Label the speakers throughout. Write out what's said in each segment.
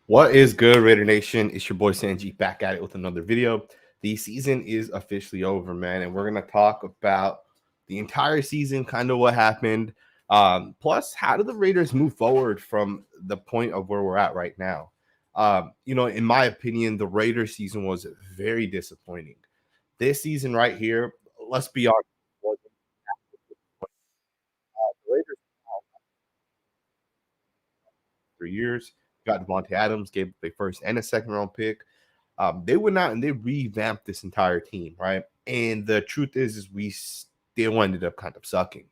Speaker 1: What is good, Raider Nation? It's your boy Sanji back at it with another video. The season is officially over, man, and we're gonna talk about the entire season, kind of what happened. Plus, how do the Raiders move forward from the point of where we're at right now? In my opinion, the Raiders season was very disappointing. This season right here, let's be honest, wasn't the Raiders 3 years. Got Devontae Adams, gave a first and a second round pick. They went out and they revamped this entire team, right? And the truth is we still ended up kind of sucking.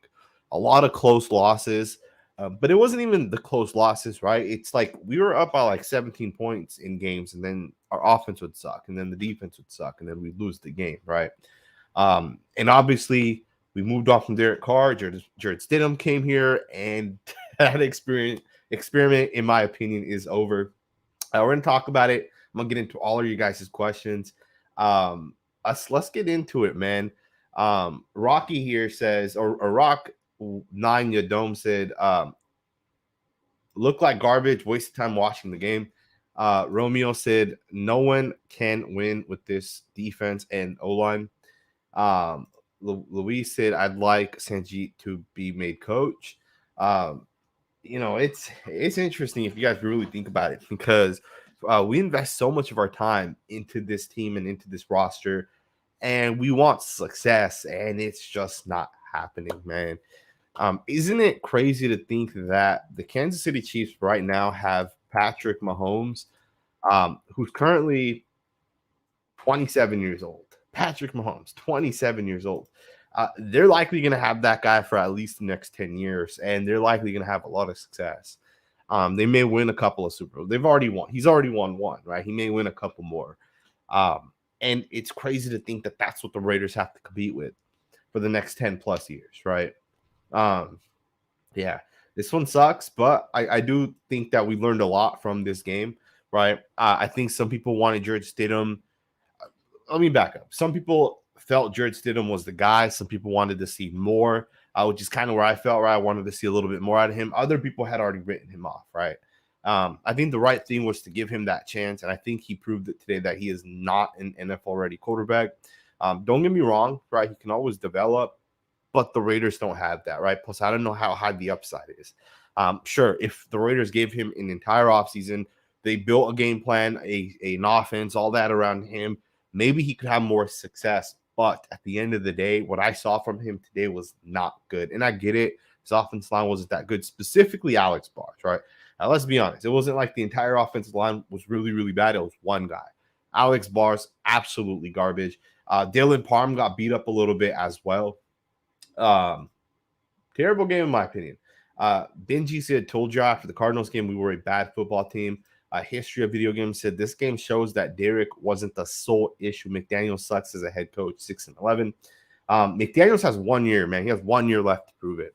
Speaker 1: A lot of close losses, but it wasn't even the close losses, right? It's like we were up by like 17 points in games, and then our offense would suck, and then the defense would suck, and then we'd lose the game, right? And obviously, we moved off from Derek Carr. Jarrett Stidham came here, and that experiment, in my opinion, is over. We're gonna talk about it. I'm gonna get into all of you guys' questions. Let's get into it, man. Rocky here says, or Rock Nine Yadome said, look like garbage, wasted time watching the game. Romeo said, no one can win with this defense and O line. Luis said, I'd like Sanjeet to be made coach. Um, it's interesting if you guys really think about it because we invest so much of our time into this team and into this roster, and we want success, and it's just not happening, man. Isn't it crazy to think that the Kansas City Chiefs right now have Patrick Mahomes, who's currently 27 years old? Patrick Mahomes, 27 years old. They're likely going to have that guy for at least the next 10 years, and they're likely going to have a lot of success. They may win a couple of Super Bowls. They've already won. He's already won one, right? He may win a couple more. And it's crazy to think that that's what the Raiders have to compete with for the next 10 plus years, right? Um, yeah, this one sucks, but I do think that we learned a lot from this game, right? I think some people wanted George Stidham. Let me back up. Some people felt Jarrett Stidham was the guy. Some people wanted to see more, which is kind of where I felt, right? I wanted to see a little bit more out of him. Other people had already written him off, right? I think the right thing was to give him that chance, and I think he proved it today that he is not an NFL-ready quarterback. Don't get me wrong, right? He can always develop, but the Raiders don't have that, right? Plus, I don't know how high the upside is. Sure, if the Raiders gave him an entire offseason, they built a game plan, an offense, all that around him, maybe he could have more success. But at the end of the day, what I saw from him today was not good. And I get it. His offensive line wasn't that good, specifically Alex Bars, right? Now, let's be honest. It wasn't like the entire offensive line was really, really bad. It was one guy. Alex Bars, absolutely garbage. Dylan Parham got beat up a little bit as well. Um, Terrible game, in my opinion. Benji said, told you after the Cardinals game, we were a bad football team. History of video games said this game shows that Derek wasn't the sole issue. McDaniel sucks as a head coach, 6-11. McDaniels has 1 year, man. He has 1 year left to prove it.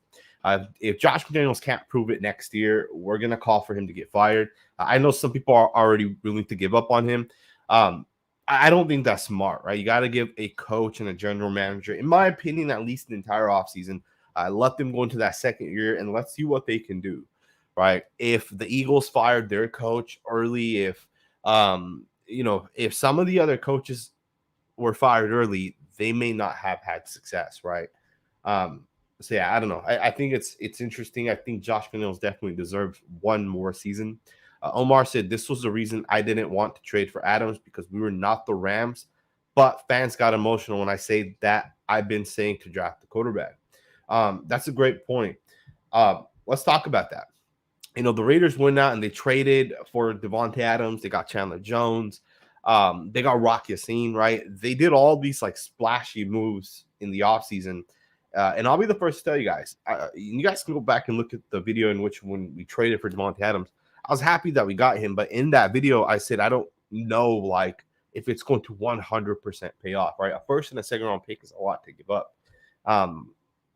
Speaker 1: If Josh McDaniels can't prove it next year, we're going to call for him to get fired. I know some people are already willing to give up on him. I don't think that's smart, right? You got to give a coach and a general manager, in my opinion, at least the entire offseason, let them go into that second year and let's see what they can do, right? If the Eagles fired their coach early, if some of the other coaches were fired early, they may not have had success, right? So yeah, I don't know. I think it's interesting. I think Josh McDaniels definitely deserves one more season. Omar said this was the reason I didn't want to trade for Adams because we were not the Rams, but fans got emotional when I say that I've been saying to draft the quarterback. That's a great point. Let's talk about that. The Raiders went out and they traded for Devontae Adams. They got Chandler Jones. They got Rock Yassin, right? They did all these like splashy moves in the offseason. And I'll be the first to tell you guys. You guys can go back and look at the video in which when we traded for Devontae Adams, I was happy that we got him. But in that video, I said, I don't know like if it's going to 100% pay off, right? A first and a second round pick is a lot to give up.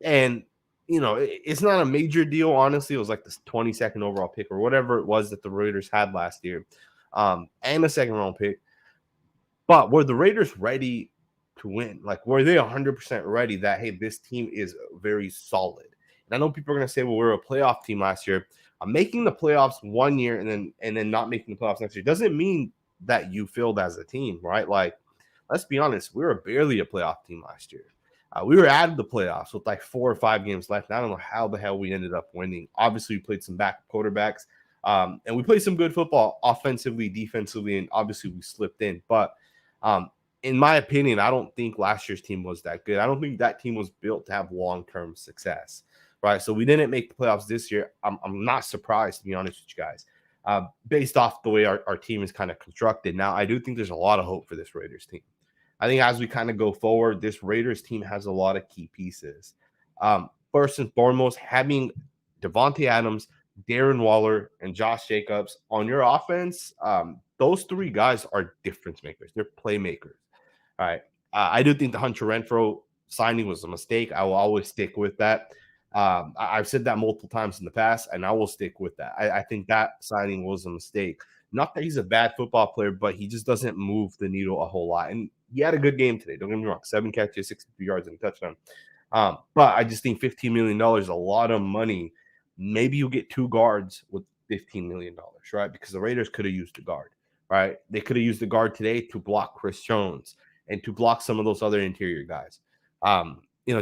Speaker 1: And it's not a major deal. Honestly, it was like the 22nd overall pick or whatever it was that the Raiders had last year, and a second round pick. But were the Raiders ready to win? Like, were they 100% ready that, hey, this team is very solid? And I know people are going to say, well, we were a playoff team last year. Making the playoffs one year and then not making the playoffs next year doesn't mean that you failed as a team, right? Like, let's be honest, we were barely a playoff team last year. We were out of the playoffs with like 4 or 5 games left. And I don't know how the hell we ended up winning. Obviously, we played some back quarterbacks, and we played some good football offensively, defensively, and obviously we slipped in. But um, in my opinion, I don't think last year's team was that good. I don't think that team was built to have long-term success, right? So we didn't make the playoffs this year. I'm not surprised, to be honest with you guys, based off the way our team is kind of constructed. Now, I do think there's a lot of hope for this Raiders team. I think as we kind of go forward, this Raiders team has a lot of key pieces. First and foremost, having Devontae Adams, Darren Waller, and Josh Jacobs on your offense, those three guys are difference makers. They're playmakers. All right. I do think the Hunter Renfro signing was a mistake. I will always stick with that. I've said that multiple times in the past, and I will stick with that. I think that signing was a mistake. Not that he's a bad football player, but he just doesn't move the needle a whole lot. And he had a good game today. Don't get me wrong. 7 catches, 62 yards, and a touchdown. But I just think $15 million is a lot of money. Maybe you get 2 guards with $15 million, right? Because the Raiders could have used a guard, right? They could have used the guard today to block Chris Jones and to block some of those other interior guys.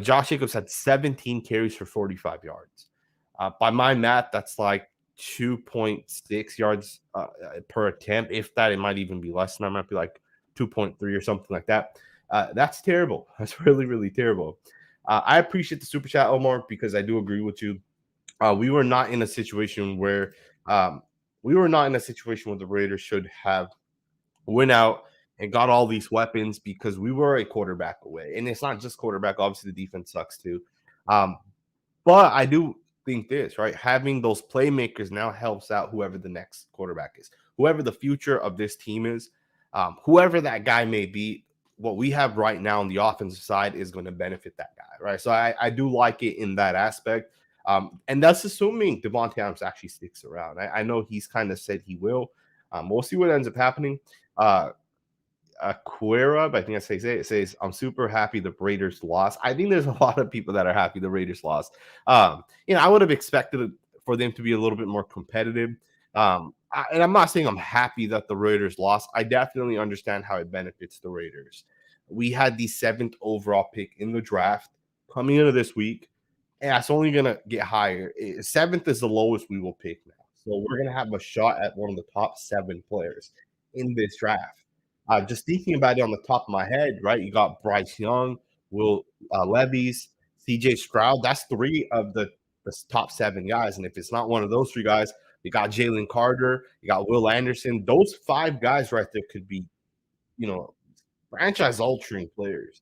Speaker 1: Josh Jacobs had 17 carries for 45 yards. By my math, that's like 2.6 yards per attempt. If that, it might even be less than that. It might be like 2.3 or something like that. That's terrible. That's really, really terrible. I appreciate the super chat, Omar, because I do agree with you. We were not in a situation where the Raiders should have went out and got all these weapons because we were a quarterback away. And it's not just quarterback. Obviously, the defense sucks too. Um, but I do think this, right? Having those playmakers now helps out whoever the next quarterback is, whoever the future of this team is, whoever that guy may be. What we have right now on the offensive side is going to benefit that guy, right? So I do like it in that aspect. And that's assuming Devontae Adams actually sticks around. I know he's kind of said he will. We'll see what ends up happening. Aquera, I think I say it says, I'm super happy the Raiders lost. I think there's a lot of people that are happy the Raiders lost. I would have expected for them to be a little bit more competitive. And I'm not saying I'm happy that the Raiders lost. I definitely understand how it benefits the Raiders. We had the 7th overall pick in the draft coming into this week, and that's only going to get higher. 7th is the lowest we will pick now. So we're going to have a shot at one of the top 7 players in this draft. Just thinking about it on the top of my head, right? You got Bryce Young, Will Levis, CJ Stroud. That's 3 of the top 7 guys. And if it's not one of those 3 guys, you got Jalen Carter, you got Will Anderson. Those 5 guys right there could be, franchise altering players.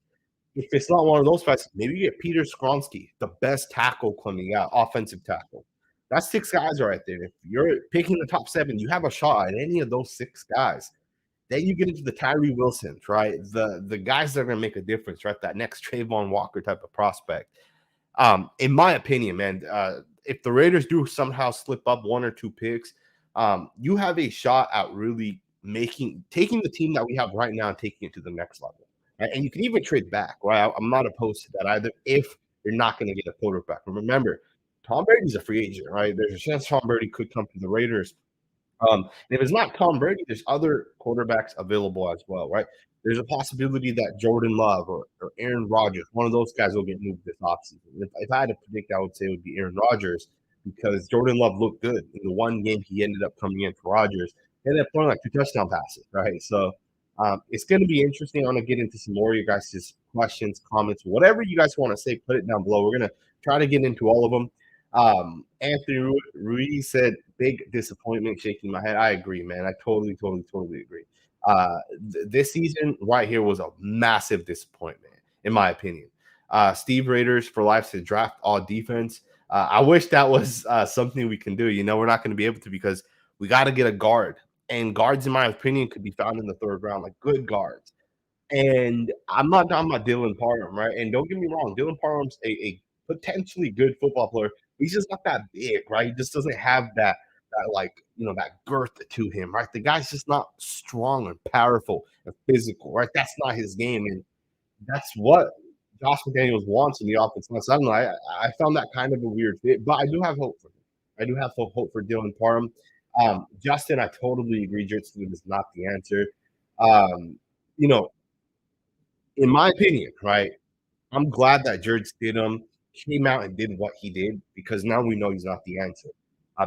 Speaker 1: If it's not one of those guys, maybe you get Peter Skronsky, the best tackle coming out, offensive tackle. That's 6 guys right there. If you're picking the top 7, you have a shot at any of those 6 guys. Then you get into the Tyree Wilsons, right? The guys that are going to make a difference, right? That next Trayvon Walker type of prospect. In my opinion, man, if the Raiders do somehow slip up 1 or 2 picks, you have a shot at really taking the team that we have right now and taking it to the next level. Right? And you can even trade back, right? I'm not opposed to that either if you're not going to get a quarterback. Remember, Tom Brady's a free agent, right? There's a chance Tom Brady could come to the Raiders. And if it's not Tom Brady, there's other quarterbacks available as well, right? There's a possibility that Jordan Love or Aaron Rodgers, one of those guys will get moved this offseason. If I had to predict, I would say it would be Aaron Rodgers because Jordan Love looked good in the one game he ended up coming in for Rodgers. He ended up throwing like 2 touchdown passes, right? So it's going to be interesting. I'm going to get into some more of you guys' questions, comments, whatever you guys want to say, put it down below. We're going to try to get into all of them. Anthony Ruiz said, big disappointment, shaking my head. I agree, man. I totally agree. This season right here was a massive disappointment, in my opinion. Steve Raiders for life said draft all defense. I wish that was something we can do. We're not going to be able to because we got to get a guard. And guards, in my opinion, could be found in the 3rd round, like good guards. And I'm not talking about Dylan Parham, right? And don't get me wrong, Dylan Parham's a potentially good football player. He's just not that big, right? He just doesn't have that that girth to him, right? The guy's just not strong and powerful and physical, right? That's not his game, and that's what Josh McDaniels wants in the offense. So I found that kind of a weird fit, but I do have hope for him. I do have hope for Dylan Parham. Justin, I totally agree. Jarrett Stidham is not the answer. Um, you know, in my opinion, right? I'm glad that Jarrett Stidham came out and did what he did because now we know he's not the answer.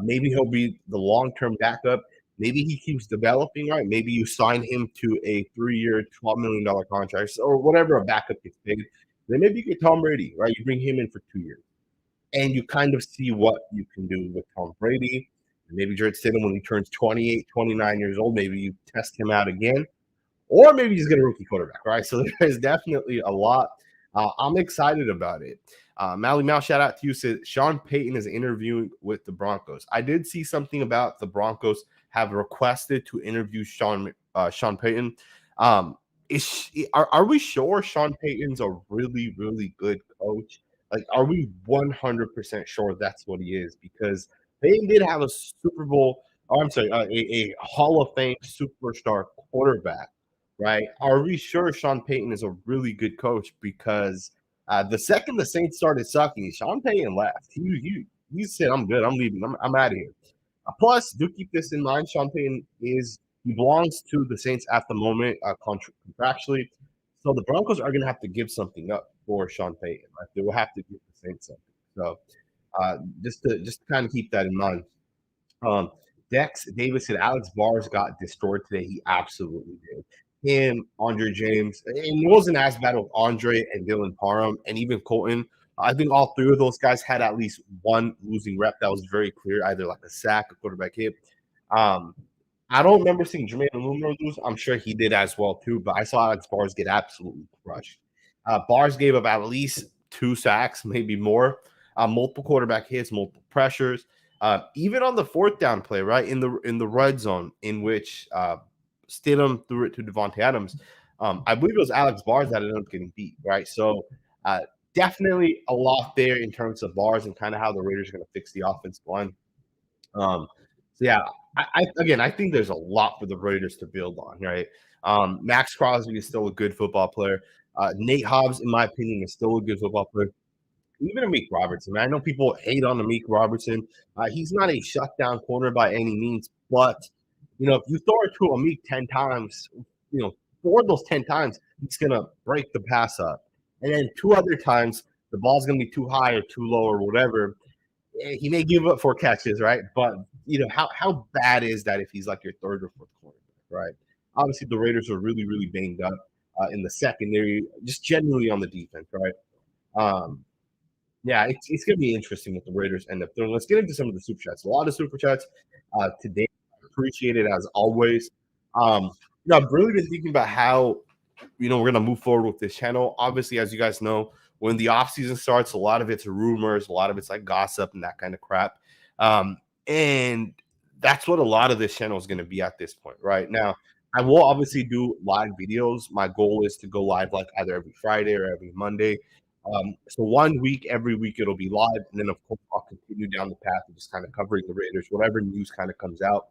Speaker 1: Maybe he'll be the long-term backup. Maybe he keeps developing right. Maybe you sign him to a 3-year, $12 million contract or whatever a backup gets paid. Then maybe you get Tom Brady, right? You bring him in for 2 years, and you kind of see what you can do with Tom Brady. Maybe Jarrett Stidham when he turns 28, 29 years old. Maybe you test him out again or maybe just get a rookie quarterback, right? So there's definitely a lot. I'm excited about it. Mally Mal, shout out to you. Said Sean Payton is interviewing with the Broncos. I did see something about the Broncos have requested to interview Sean Payton. Are we sure Sean Payton's a really really good coach? Like, are we 100% sure that's what he is? Because they did have a Super Bowl. Oh, I'm sorry, a Hall of Fame superstar quarterback, right? Are we sure Sean Payton is a really good coach? Because the second the Saints started sucking, Sean Payton left. He said, "I'm good. I'm leaving. I'm out of here." Plus, do keep this in mind: Sean Payton he belongs to the Saints at the moment, contractually. So the Broncos are going to have to give something up for Sean Payton. Right? They will have to give the Saints something. So just to kind of keep that in mind. Um, Dex Davis said Alex Bars got destroyed today. He absolutely did. Him, Andre James, and it wasn't as bad with Andre and Dylan Parham and even Colton. I think all three of those guys had at least one losing rep that was very clear, either like a sack, a quarterback hit. Um, I don't remember seeing Jermaine Illuminor lose. I'm sure he did as well too, but I saw Alex Bars get absolutely crushed. Bars gave up at least 2 sacks, maybe more, multiple quarterback hits, multiple pressures. Even on the fourth down play, right in the red zone, in which Stidham threw it to Devontae Adams. I believe it was Alex Bars that ended up getting beat, right? So uh, definitely a lot there in terms of Bars and kind of how the Raiders are going to fix the offensive line. So yeah, I think there's a lot for the Raiders to build on, right? Max Crosby is still a good football player. Nate Hobbs, in my opinion, is still a good football player. Even Amik Robertson, man. I know people hate on Amik Robertson. He's not a shutdown corner by any means, but if you throw it to Amik 10 times, 4 of those 10 times, he's gonna break the pass up. And then 2 other times, the ball's gonna be too high or too low or whatever. He may give up 4 catches, right? But how bad is that if he's like your third or fourth cornerback, right? Obviously, the Raiders are really, really banged up in the secondary, just generally on the defense, right? Um, yeah, it's going to be interesting what the Raiders end up doing. Let's get into some of the super chats. A lot of super chats today. Appreciate it as always. I've really been thinking about how we're going to move forward with this channel. Obviously, as you guys know, when the off season starts, a lot of it's rumors, a lot of it's like gossip and that kind of crap. And that's what a lot of this channel is going to be at this point, right? Now, I will obviously do live videos. My goal is to go live like either every Friday or every Monday. So one week, every week it'll be live, and then of course I'll continue down the path of just kind of covering the Raiders, whatever news kind of comes out.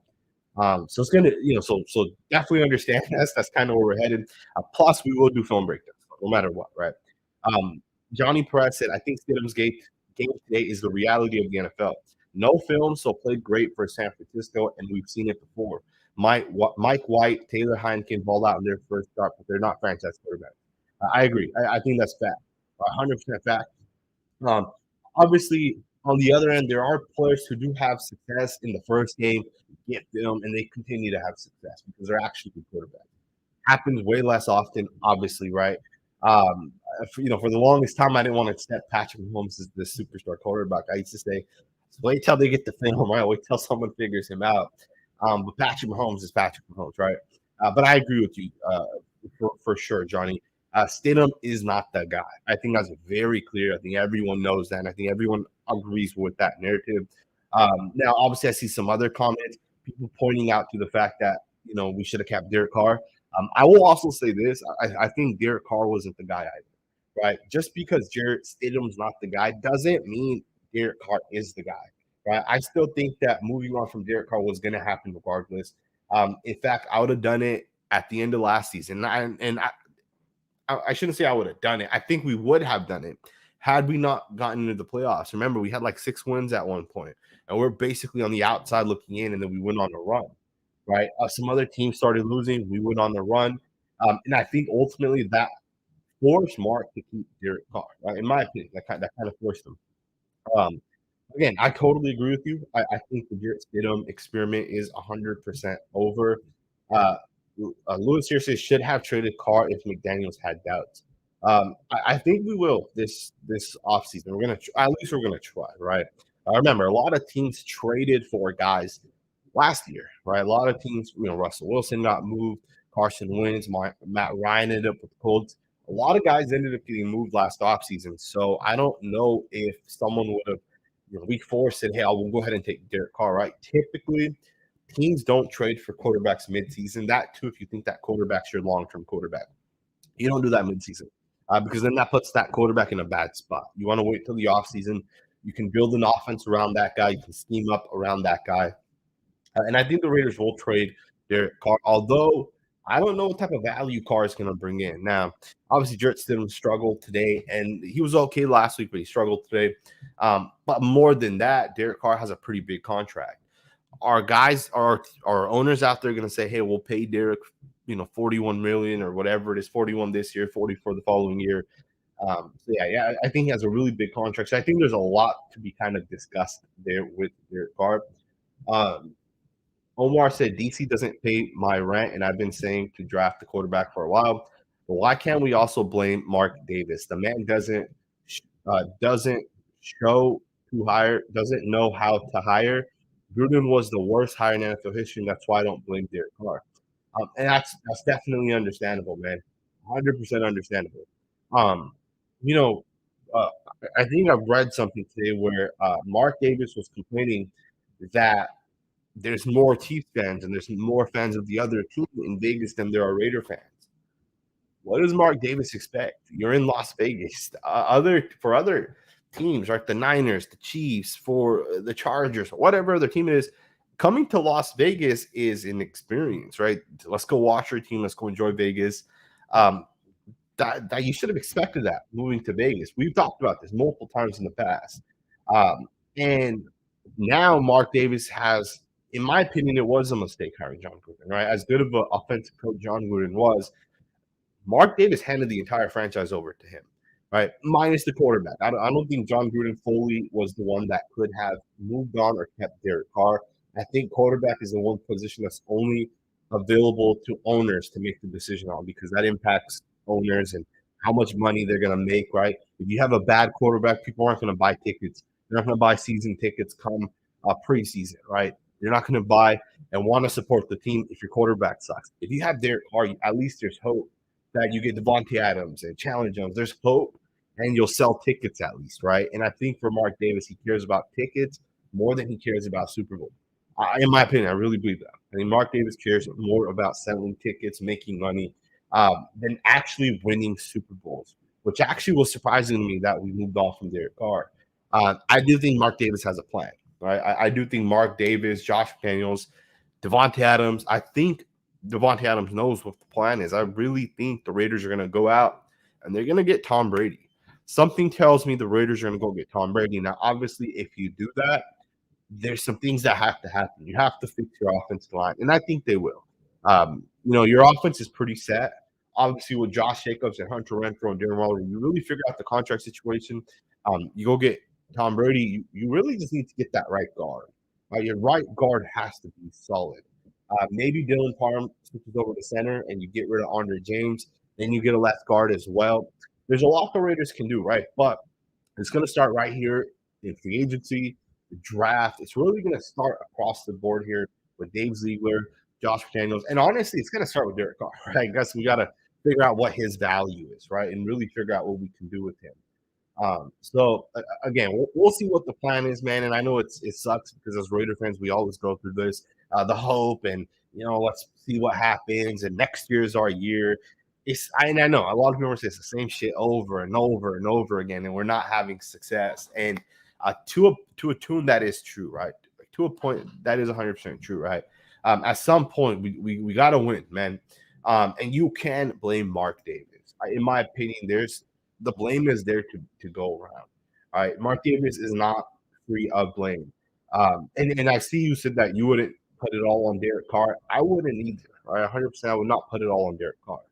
Speaker 1: So it's gonna, so definitely understand that's kind of where we're headed. Plus, we will do film breakdowns, no matter what, right? Johnny Perez said, "I think Stidham's game today is the reality of the NFL. No film, so played great for San Francisco, and we've seen it before. Mike White, Taylor Heineken balled out in their first start, but they're not franchise quarterbacks. I agree. I think that's fact. 100% fact. Um, Obviously, on the other end, there are players who do have success in the first game, get film, and they continue to have success because they're actually good quarterbacks. Happens way less often, obviously, right? For the longest time, I didn't want to accept Patrick Mahomes as the superstar quarterback. I used to say, wait till they get the film, right? Wait till someone figures him out. But Patrick Mahomes is Patrick Mahomes, right? But I agree with you for sure, Johnny. Stidham is not that guy. I think that's very clear. I think everyone knows that. And I think everyone agrees with that narrative. Now, obviously, I see some other comments, people pointing out to the fact that we should have kept Derek Carr. I will also say this: I think Derek Carr wasn't the guy either, right? Just because Jarrett Stidham's not the guy doesn't mean Derek Carr is the guy, right? I still think that moving on from Derek Carr was going to happen regardless. In fact, I would have done it at the end of last season, and I shouldn't say I would have done it. I think we would have done it had we not gotten into the playoffs. Remember, we had like 6 wins at one point, and we're basically on the outside looking in, and then we went on a run, right? Some other teams started losing, we went on the run, and I think ultimately that forced Mark to keep Derek Carr, right? In my opinion, that kind of forced him. Um, Again, I totally agree with you. I think the Jarrett Stidham experiment is 100% over. Uh, Lewis Searcy should have traded Carr if McDaniels had doubts. I think we will this offseason. We're gonna at least we're gonna try, right? I remember a lot of teams traded for guys last year, right? A lot of teams, Russell Wilson got moved, Carson Wentz, Matt Ryan ended up with the Colts. A lot of guys ended up getting moved last offseason. So I don't know if someone would have week 4 said, "Hey, I will go ahead and take Derek Carr." Right? Typically, teams don't trade for quarterbacks midseason. That too, if you think that quarterback's your long-term quarterback, you don't do that midseason because then that puts that quarterback in a bad spot. You want to wait till the offseason. You can build an offense around that guy. You can scheme up around that guy. And I think the Raiders will trade Derek Carr, although I don't know what type of value Carr is going to bring in. Now, obviously, Jarrett Stidham struggled today, and he was okay last week, but he struggled today. But more than that, Derek Carr has a pretty big contract. Our guys, our owners out there, going to say, "Hey, we'll pay Derek, 41 million or whatever it is, 41 this year, 40 for the following year." So I think he has a really big contract. So I think there's a lot to be kind of discussed there with Derek Carr. Um, Omar said DC doesn't pay my rent, and I've been saying to draft the quarterback for a while. But why can't we also blame Mark Davis? The man doesn't show to hire, doesn't know how to hire. Gruden was the worst hire in NFL history, and that's why I don't blame Derek Carr. And that's definitely understandable, man. 100% understandable. Um, you know, uh, I think I've read something today where Mark Davis was complaining that there's more Chiefs fans and there's more fans of the other team in Vegas than there are Raider fans. What does Mark Davis expect? You're in Las Vegas. For other teams, right? The Niners, the Chiefs, for the Chargers, whatever other team it is, coming to Las Vegas is an experience, right? Let's go watch your team. Let's go enjoy Vegas. Um, that you should have expected that moving to Vegas. We've talked about this multiple times in the past. And now Mark Davis has, in my opinion, it was a mistake hiring John Gruden, right? As good of an offensive coach John Gruden was, Mark Davis handed the entire franchise over to him, right? Minus the quarterback. I don't think John Gruden fully was the one that could have moved on or kept Derek Carr. I think quarterback is the one position that's only available to owners to make the decision on because that impacts owners and how much money they're going to make, right? If you have a bad quarterback, people aren't going to buy tickets. They're not going to buy season tickets come preseason, right? You're not going to buy and want to support the team if your quarterback sucks. If you have Derek Carr, at least there's hope that you get Devontae Adams and Chandler Jones. There's hope, and you'll sell tickets at least, right? And I think for Mark Davis, he cares about tickets more than he cares about Super Bowl. In my opinion, I really believe that. I mean, Mark Davis cares more about selling tickets, making money, than actually winning Super Bowls, which actually was surprising to me that we moved on from Derek Carr. I do think Mark Davis has a plan, right? I do think Mark Davis, Josh McDaniels, Devontae Adams, I think Devontae Adams knows what the plan is. I really think the Raiders are going to go out and they're going to get Tom Brady. Something tells me the Raiders are going to go get Tom Brady. Now, obviously, if you do that, there's some things that have to happen. You have to fix your offensive line, and I think they will. Your offense is pretty set. Obviously, with Josh Jacobs and Hunter Renfrow and Darren Waller, you really figure out the contract situation. You go get Tom Brady. You really just need to get that right guard. Your right guard has to be solid. Maybe Dylan Parham switches over to center, and you get rid of Andre James. Then you get a left guard as well. There's a lot the Raiders can do, right? But it's going to start right here in free agency, the draft. It's really going to start across the board here with Dave Ziegler, Josh McDaniels, and honestly, it's going to start with Derek Carr. Right? I guess we got to figure out what his value is, right, and really figure out what we can do with him. Again, we'll see what the plan is, man. And I know it sucks because as Raider fans, we always go through this, the hope, and let's see what happens. And next year is our year. I know a lot of people say it's the same shit over and over and over again, and we're not having success. And to a tune that is true, right? To a point that is 100% true, right? At some point, we got to win, man. And you can blame Mark Davis. in my opinion, there's the blame is there to go around. All right, Mark Davis is not free of blame. And I see you said that you wouldn't put it all on Derek Carr. I wouldn't either. All right, 100%. I would not put it all on Derek Carr.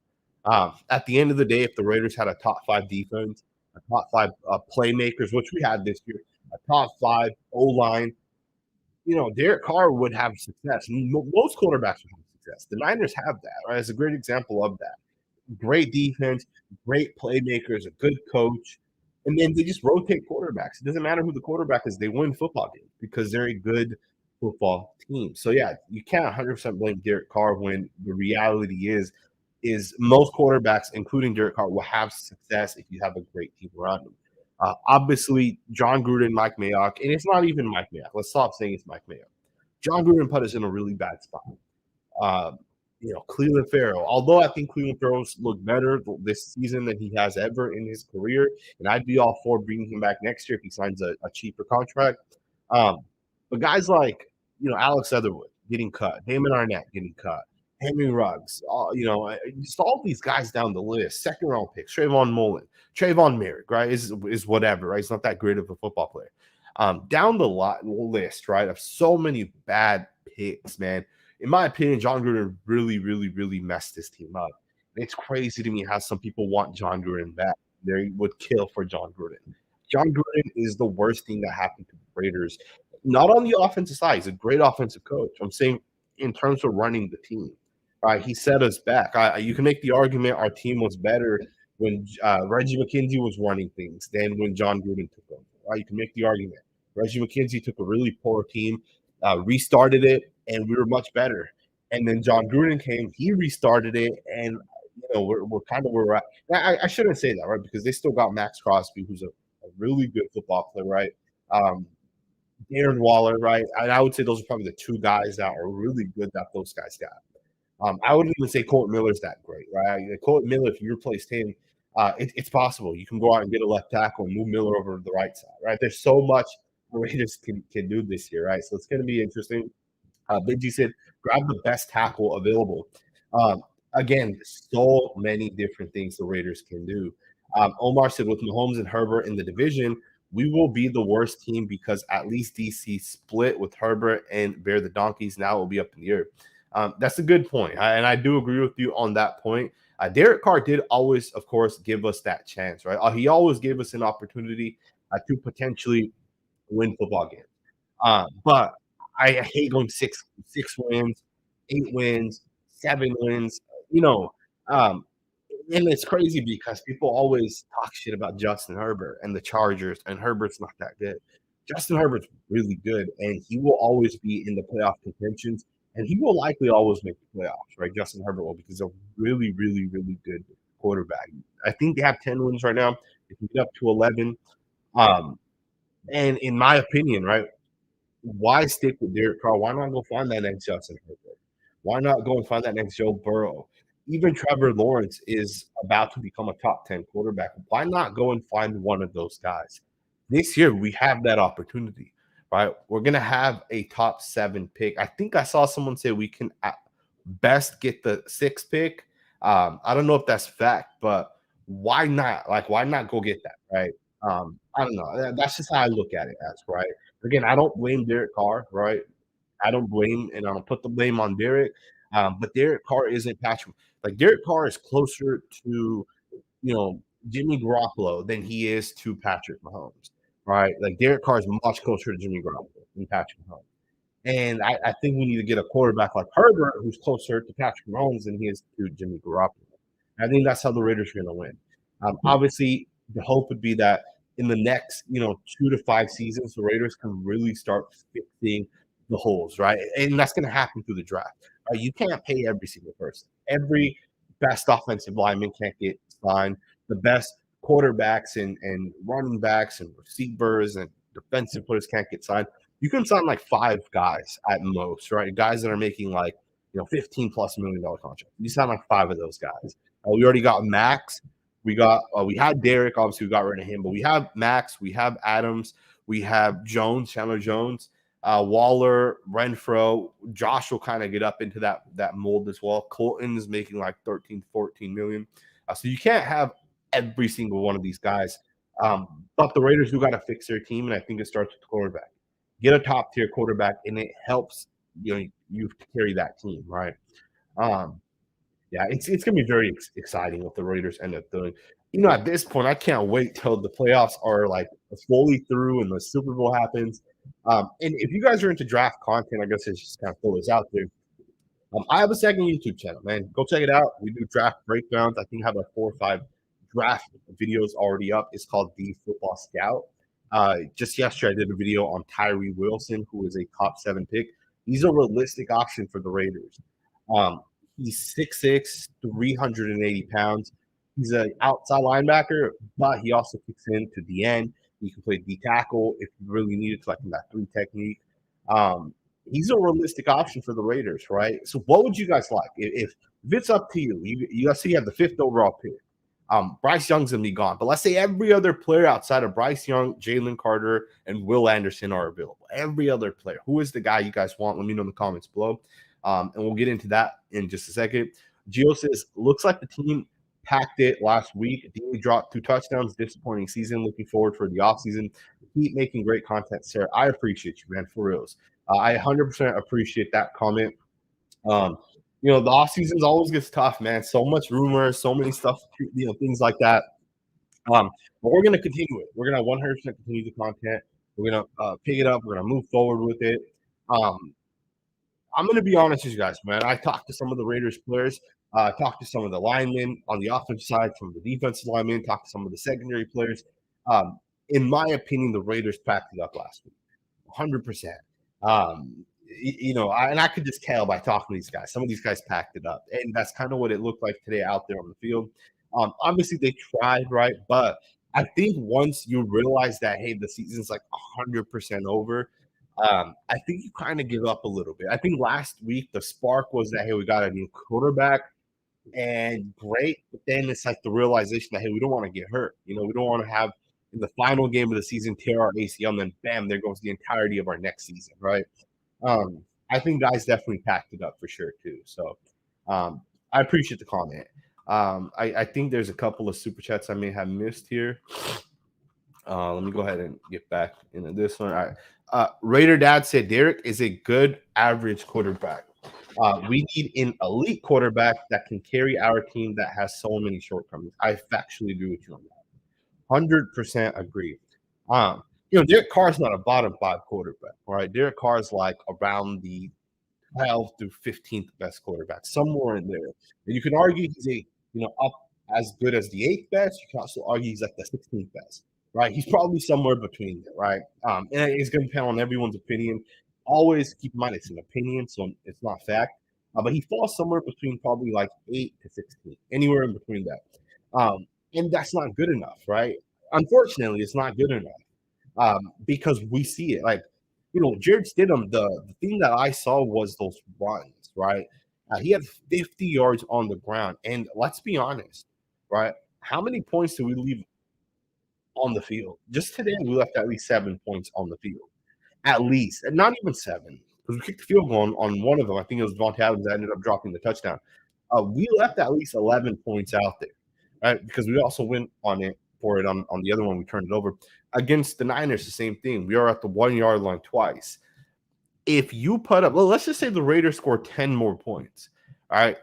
Speaker 1: At the end of the day, if the Raiders had a top five defense, a top five playmakers, which we had this year, a top five O line, Derek Carr would have success. Most quarterbacks would have success. The Niners have that. Right? It's a great example of that. Great defense, great playmakers, a good coach, and then they just rotate quarterbacks. It doesn't matter who the quarterback is; they win football games because they're a good football team. So yeah, you can't 100% blame Derek Carr when the reality is most quarterbacks, including Derek Carr, will have success if you have a great team around them. Obviously, John Gruden, Mike Mayock, and it's not even Mike Mayock. Let's stop saying it's Mike Mayock. John Gruden put us in a really bad spot. Uh, Cleveland Farrell. Although I think Cleveland Farrell's looked better this season than he has ever in his career, and I'd be all for bringing him back next year if he signs a cheaper contract. Um, but guys like Alex Leatherwood getting cut, Damon Arnett getting cut, Henry Ruggs, just all these guys down the list, second round picks, Trayvon Mullen, Trayvon Merrick, right? Is whatever, right? He's not that great of a football player. Down the list, right, of so many bad picks, man. In my opinion, John Gruden really, really, really messed this team up. It's crazy to me how some people want John Gruden back. They would kill for John Gruden. John Gruden is the worst thing that happened to the Raiders. Not on the offensive side. He's a great offensive coach. I'm saying in terms of running the team. He set us back. You can make the argument our team was better when Reggie McKenzie was running things than when John Gruden took over. You can make the argument. Reggie McKenzie took a really poor team, restarted it, and we were much better. And then John Gruden came, he restarted it, and we're kind of where we're at. Now, I shouldn't say that, right? Because they still got Max Crosby, who's a really good football player, right? Darren Waller, right? And I would say those are probably the two guys that are really good that those guys got. I wouldn't even say Colton Miller's that great, right? Colton Miller, if you replaced him, it's possible. You can go out and get a left tackle and move Miller over to the right side, right? There's so much the Raiders can do this year, right? So it's going to be interesting. Benji said, grab the best tackle available. Again, so many different things the Raiders can do. Omar said, with Mahomes and Herbert in the division, we will be the worst team because at least DC split with Herbert and bear the donkeys. Now it will be up in the air. That's a good point. And I do agree with you on that point. Derek Carr did always, of course, give us that chance, right? He always gave us an opportunity to potentially win football games. But I hate going six wins, 8 wins, 7 wins. And it's crazy because people always talk shit about Justin Herbert and the Chargers, and Herbert's not that good. Justin Herbert's really good, and he will always be in the playoff contentions, and he will likely always make the playoffs, right? Justin Herbert will, because they're really, really, really good quarterback. I think they have 10 wins right now. They can get up to 11. And in my opinion, right, why stick with Derek Carr? Why not go find that next Justin Herbert? Why not go and find that next Joe Burrow? Even Trevor Lawrence is about to become a top 10 quarterback. Why not go and find one of those guys? This year, we have that opportunity, right? We're going to have a top 7 pick. I think I saw someone say we can at best get the 6th pick. I don't know if that's fact, but why not? Why not go get that, right? I don't know. That's just how I look at it as, right? Again, I don't blame Derek Carr, right? I don't blame, and I don't put the blame on Derek. But Derek Carr isn't Patrick. Derek Carr is closer to, Jimmy Garoppolo than he is to Patrick Mahomes, right? Derek Carr is much closer to Jimmy Garoppolo than Patrick Mahomes. And I think we need to get a quarterback like Herbert who's closer to Patrick Mahomes than he is to Jimmy Garoppolo. I think that's how the Raiders are going to win. Obviously, the hope would be that in the next, 2 to 5 seasons, the Raiders can really start fixing the holes, right? And that's going to happen through the draft. You can't pay every single person. Every best offensive lineman can't get signed. The best quarterbacks and running backs and receivers and defensive players can't get signed. You can sign 5 guys at most, right? Guys that are making $15+ million contracts. You sign 5 of those guys. We already got Max. We had Derek, obviously we got rid of him, but we have Max, we have Adams, we have Jones, Chandler Jones, Waller, Renfro. Josh will kind of get up into that mold as well. Colton is making 13, 14 million. So you can't have every single one of these guys. But the Raiders do got to fix their team, and I think it starts with the quarterback. Get a top tier quarterback, and it helps you to carry that team, right? Um, yeah, it's gonna be very exciting what the Raiders end up doing. At this point, I can't wait till the playoffs are like fully through and the Super Bowl happens. And if you guys are into draft content, I guess it's just kind of throw this out there. I have a second YouTube channel, man. Go check it out. We do draft breakdowns. I think I have like 4 or 5 draft videos already up. It's called The Football Scout. Just yesterday, I did a video on Tyree Wilson, who is a top 7 pick. He's a realistic option for the Raiders. Um, he's 6'6", 380 pounds. He's an outside linebacker, but he also kicks into the end. He can play D tackle if you really need it, like in that 3 technique. Um, he's a realistic option for the Raiders, right? So what would you guys like if it's up to you? Let's say you have the 5th overall pick. Bryce Young's gonna be gone, but let's say every other player outside of Bryce Young, Jalen Carter, and Will Anderson are available. Every other player. Who is the guy you guys want? Let me know in the comments below, and we'll get into that in just a second. Gio says, looks like the team packed it last week. He dropped 2 touchdowns. Disappointing season. Looking forward for the offseason. Keep making great content, Sarah. I appreciate you, man, for reals. I 100% appreciate that comment. The off seasons always gets tough, man. So much rumors, so many stuff, things like that. But we're gonna continue it. We're gonna 100% continue the content. We're gonna pick it up. We're gonna move forward with it. I'm gonna be honest with you guys, man. I talked to some of the Raiders players. Talked to some of the linemen on the offensive side, some of the defensive linemen. Talked to some of the secondary players. In my opinion, the Raiders packed it up last week. 100%. And I could just tell by talking to these guys. Some of these guys packed it up, and that's kind of what it looked like today out there on the field. Obviously, they tried, right? But I think once you realize that, hey, the season's like 100% over, I think you kind of give up a little bit. I think last week the spark was that, hey, we got a new quarterback, and great. But then it's like the realization that, hey, we don't want to get hurt. We don't want to have in the final game of the season tear our ACL, and then bam, there goes the entirety of our next season, right? I think guys definitely packed it up for sure too. So I appreciate the comment. I think there's a couple of super chats I may have missed here. Let me go ahead and get back into this one. All right. Raider Dad said Derek is a good average quarterback. We need an elite quarterback that can carry our team that has so many shortcomings. I factually agree with you on that. 100% agree. Derek Carr's not a bottom 5 quarterback, right? Derek Carr is like around the 12th through 15th best quarterback, somewhere in there. And you can argue he's up as good as the 8th best. You can also argue he's like the 16th best, right? He's probably somewhere between there, right? And it's going to depend on everyone's opinion. Always keep in mind it's an opinion, so it's not fact. But he falls somewhere between probably like 8 to 16, anywhere in between that. And that's not good enough, right? Unfortunately, it's not good enough because we see it. Like, Jarrett Stidham, the thing that I saw was those runs, right? He had 50 yards on the ground. And let's be honest, right? How many points do we leave on the field? Just today, we left at least 7 points on the field. At least. And not even 7. Because we kicked the field goal on one of them. I think it was Devontae Adams that ended up dropping the touchdown. We left at least 11 points out there, right? Because we also went on it for it on the other one. We turned it over. Against the Niners, the same thing. We are at the 1-yard line twice. If you put up, let's just say the Raiders scored 10 more points. All right.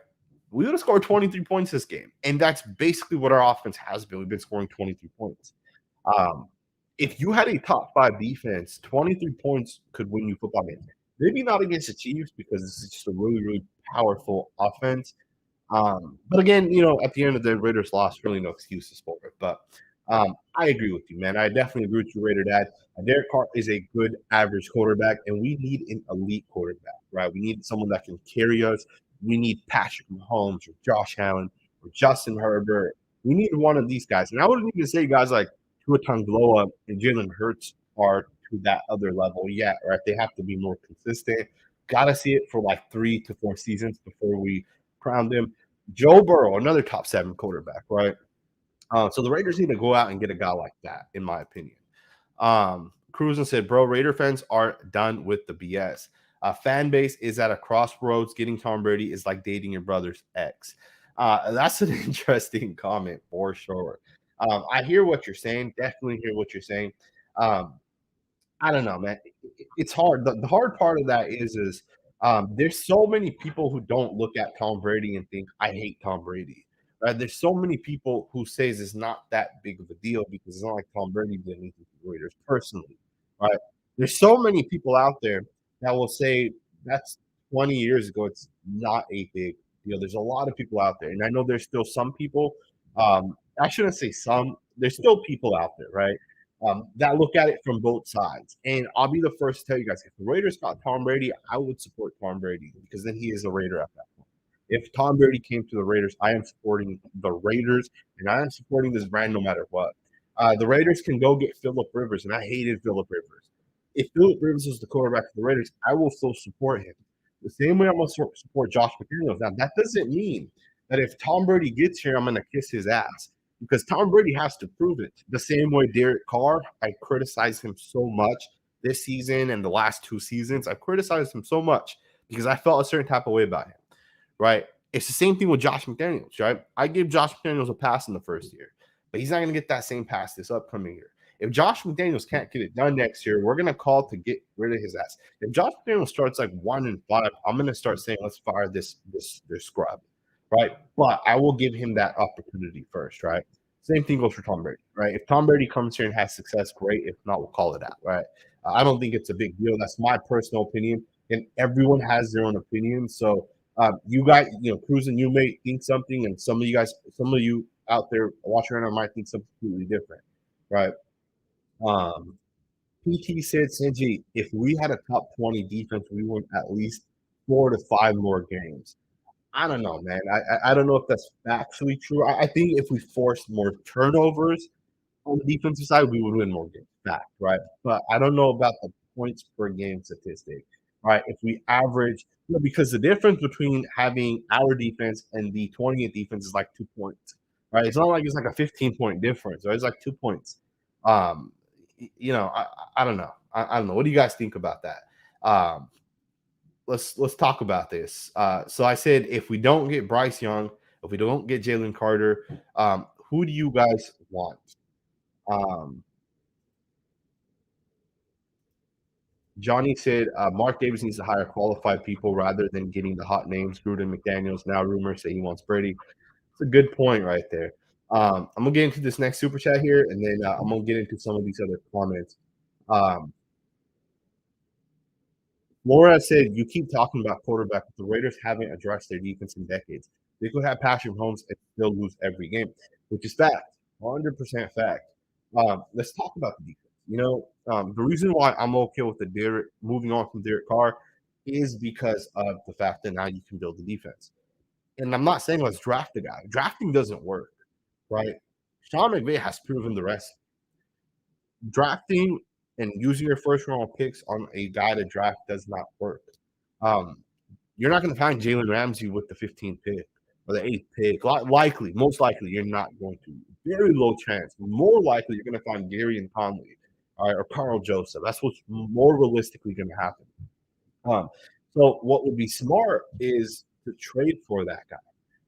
Speaker 1: We would have scored 23 points this game. And that's basically what our offense has been. We've been scoring 23 points. If you had a top 5 defense, 23 points could win you football games. Maybe not against the Chiefs because this is just a really, really powerful offense. But again, at the end of the day, Raiders lost, really no excuses for it. But I agree with you, man. I definitely agree with you, Raider Dad. Derek Carr is a good average quarterback, and we need an elite quarterback, right? We need someone that can carry us. We need Patrick Mahomes or Josh Allen or Justin Herbert. We need one of these guys. And I wouldn't even say guys like Tua Tagovailoa and Jalen Hurts are to that other level yet, right? They have to be more consistent. Got to see it for like 3 to 4 seasons before we crown them. Joe Burrow, another top 7 quarterback, right? So the Raiders need to go out and get a guy like that, in my opinion. Cruzen said, bro, Raider fans are done with the BS. Fan base is at a crossroads. Getting Tom Brady is like dating your brother's ex. That's an interesting comment for sure. I hear what you're saying. Definitely hear what you're saying. Um, I don't know, man. It's hard. The hard part of that is there's so many people who don't look at Tom Brady and think I hate Tom Brady. Right? There's so many people who says it's not that big of a deal because it's not like Tom Brady did anything to the Raiders personally. Right? There's so many people out there that will say that's 20 years ago. It's not a big deal. There's a lot of people out there, and I know there's still some people. I shouldn't say some. There's still people out there, right? That look at it from both sides. And I'll be the first to tell you guys if the Raiders got Tom Brady, I would support Tom Brady because then he is a Raider at that point. If Tom Brady came to the Raiders, I am supporting the Raiders and I am supporting this brand no matter what. The Raiders can go get Philip Rivers, and I hated Philip Rivers. If Philip Rivers was the quarterback for the Raiders, I will still support him. The same way I'm going to support Josh McDaniels. Now, that doesn't mean that if Tom Brady gets here, I'm going to kiss his ass because Tom Brady has to prove it. The same way Derek Carr, I criticized him so much this season and the last 2 seasons. I criticized him so much because I felt a certain type of way about him, right? It's the same thing with Josh McDaniels, right? I gave Josh McDaniels a pass in the first year, but he's not going to get that same pass this upcoming year. If Josh McDaniels can't get it done next year, we're going to call to get rid of his ass. If Josh McDaniels starts like 1-5, I'm going to start saying, let's fire this scrub, right? But I will give him that opportunity first, right? Same thing goes for Tom Brady, right? If Tom Brady comes here and has success, great. If not, we'll call it out, right? I don't think it's a big deal. That's my personal opinion, and everyone has their own opinion. So you guys, Cruz and you may think something, and some of you out there watching right now might think something completely different, right? Um, PT said, Sinji, if we had a top 20 defense, we win at least 4 to 5 more games. I don't know, man. I don't know if that's actually true. I think if we forced more turnovers on the defensive side, we would win more games. Fact, right? But I don't know about the points per game statistic, right? If we average, because the difference between having our defense and the 20th defense is like 2 points, right? It's not like it's like a 15-point difference, right? It's like 2 points. Um, I don't know. I don't know. What do you guys think about that? Um, let's talk about this. So I said if we don't get Bryce Young, if we don't get Jalen Carter, who do you guys want? Um, Johnny said Mark Davis needs to hire qualified people rather than getting the hot names. Gruden, McDaniels. Now rumors say he wants Brady. It's a good point right there. I'm gonna get into this next super chat here, and then I'm gonna get into some of these other comments. Um, Laura said, "You keep talking about quarterback, but the Raiders haven't addressed their defense in decades. They could have Patrick Mahomes and still lose every game," which is fact, 100% fact. Let's talk about the defense. The reason why I'm okay with the Derek moving on from Derek Carr is because of the fact that now you can build the defense. And I'm not saying let's draft the guy. Drafting doesn't work, right? Sean McVay has proven the rest. Drafting and using your first round picks on a guy to draft does not work. Um, you're not going to find Jalen Ramsey with the 15th pick or the 8th pick. Most likely, you're not going to. Very low chance. More likely, you're going to find Gary and Conley, or Carl Joseph. That's what's more realistically going to happen. So what would be smart is to trade for that guy,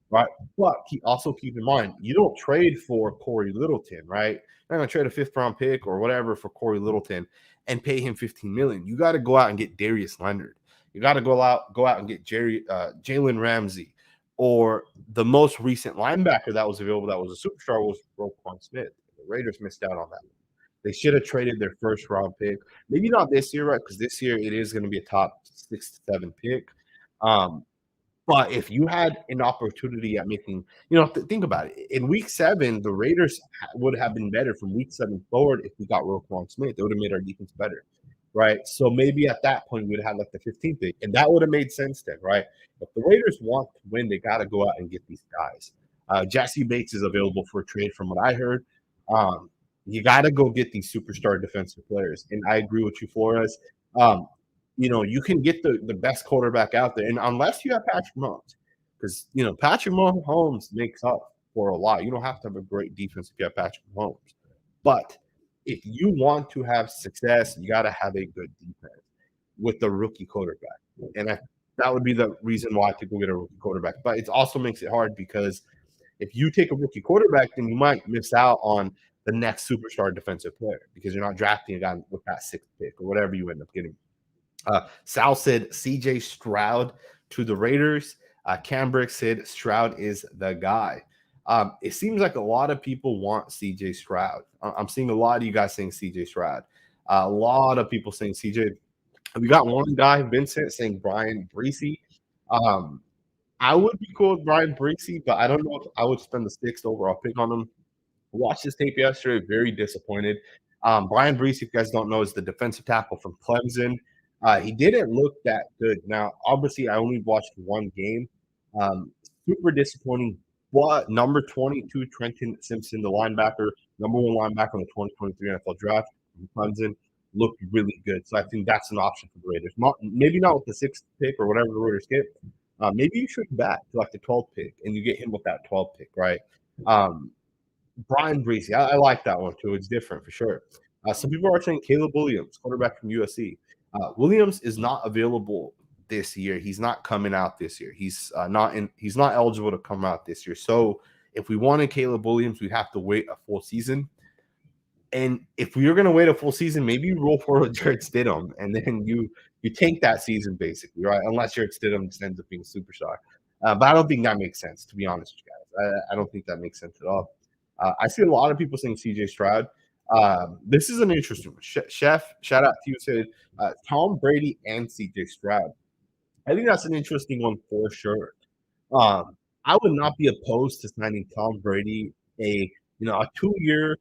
Speaker 1: right? But also keep in mind, you don't trade for Corey Littleton, right? You're not going to trade a 5th-round pick or whatever for Corey Littleton and pay him $15 million. You got to go out and get Darius Leonard. You got to go out and get Jalen Ramsey, or the most recent linebacker that was available that was a superstar was Roquan Smith. The Raiders missed out on that. They should have traded their 1st-round pick. Maybe not this year, right? Because this year it is going to be a top 6 to 7 pick. But if you had an opportunity at making, think about it. In week 7, the Raiders would have been better from week 7 forward if we got Roquan Smith. They would have made our defense better, right? So maybe at that point we would have had like the 15th pick, and that would have made sense then, right? If the Raiders want to win, they got to go out and get these guys. Jesse Bates is available for a trade, from what I heard. You got to go get these superstar defensive players, and I agree with you, Flores. You can get the best quarterback out there, and unless you have Patrick Mahomes, because Patrick Mahomes makes up for a lot. You don't have to have a great defense if you have Patrick Mahomes, but if you want to have success, you got to have a good defense with the rookie quarterback. And that would be the reason why to go get a rookie quarterback. But it also makes it hard because if you take a rookie quarterback, then you might miss out on the next superstar defensive player because you're not drafting a guy with that sixth pick or whatever you end up getting. Sal said CJ Stroud to the Raiders. Cambrick said Stroud is the guy. It seems like a lot of people want CJ Stroud. I'm seeing a lot of you guys saying CJ Stroud. A lot of people saying CJ. We got one guy, Vincent, saying Brian Breesy. Um, I would be cool with Brian Breesy, but I don't know if I would spend the sixth overall pick on him. Watched his tape yesterday, very disappointed. Brian Brees, if you guys don't know, is the defensive tackle from Clemson. He didn't look that good. Now, obviously, I only watched one game. Um, Super disappointing. But number 22, Trenton Simpson, the linebacker, number one linebacker in the 2023 NFL draft from Clemson, looked really good. So I think that's an option for the Raiders. Maybe not with the sixth pick or whatever the Raiders get. Maybe you shrink back to like the 12th pick and you get him with that 12th pick, right? Brian Breesy, I like that one too. It's different for sure. Some people are saying Caleb Williams, quarterback from USC. Williams is not available this year. He's not coming out this year. He's not in. He's not eligible to come out this year. So if we wanted Caleb Williams, we'd have to wait a full season. And if we were going to wait a full season, maybe you roll forward with Jarrett Stidham, and then you tank that season basically, right? Unless Jarrett Stidham just ends up being a superstar. But I don't think that makes sense, to be honest with you guys. I don't think that makes sense at all. I see a lot of people saying CJ Stroud. This is an interesting one. Chef, shout out to you, said Tom Brady and CJ Stroud. I think that's an interesting one for sure. I would not be opposed to signing Tom Brady a 2-year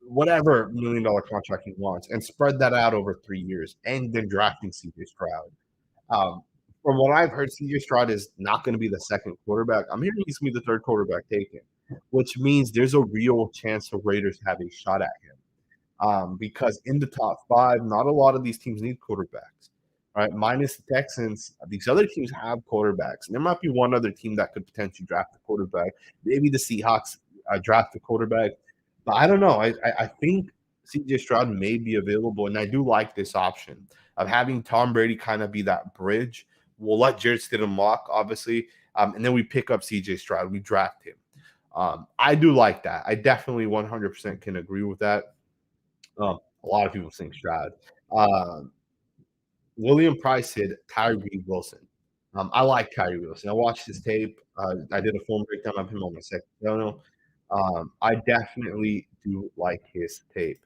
Speaker 1: whatever $1 million contract he wants and spread that out over 3 years and then drafting CJ Stroud. From what I've heard, CJ Stroud is not going to be the second quarterback. I'm hearing he's going to be the third quarterback taken, which means there's a real chance the Raiders have a shot at him. Because in the top five, not a lot of these teams need quarterbacks, right? Minus the Texans, these other teams have quarterbacks. And there might be one other team that could potentially draft a quarterback. Maybe the Seahawks draft a quarterback. But I don't know. I think CJ Stroud may be available, and I do like this option of having Tom Brady kind of be that bridge. We'll let Jarrett Stidham walk, obviously, and then we pick up CJ Stroud. We draft him. I do like that. I definitely 100% can agree with that. A lot of people think Stroud. William Price said Tyree Wilson. I like Tyree Wilson. I watched his tape. I did a full breakdown of him on my second channel. I definitely do like his tape.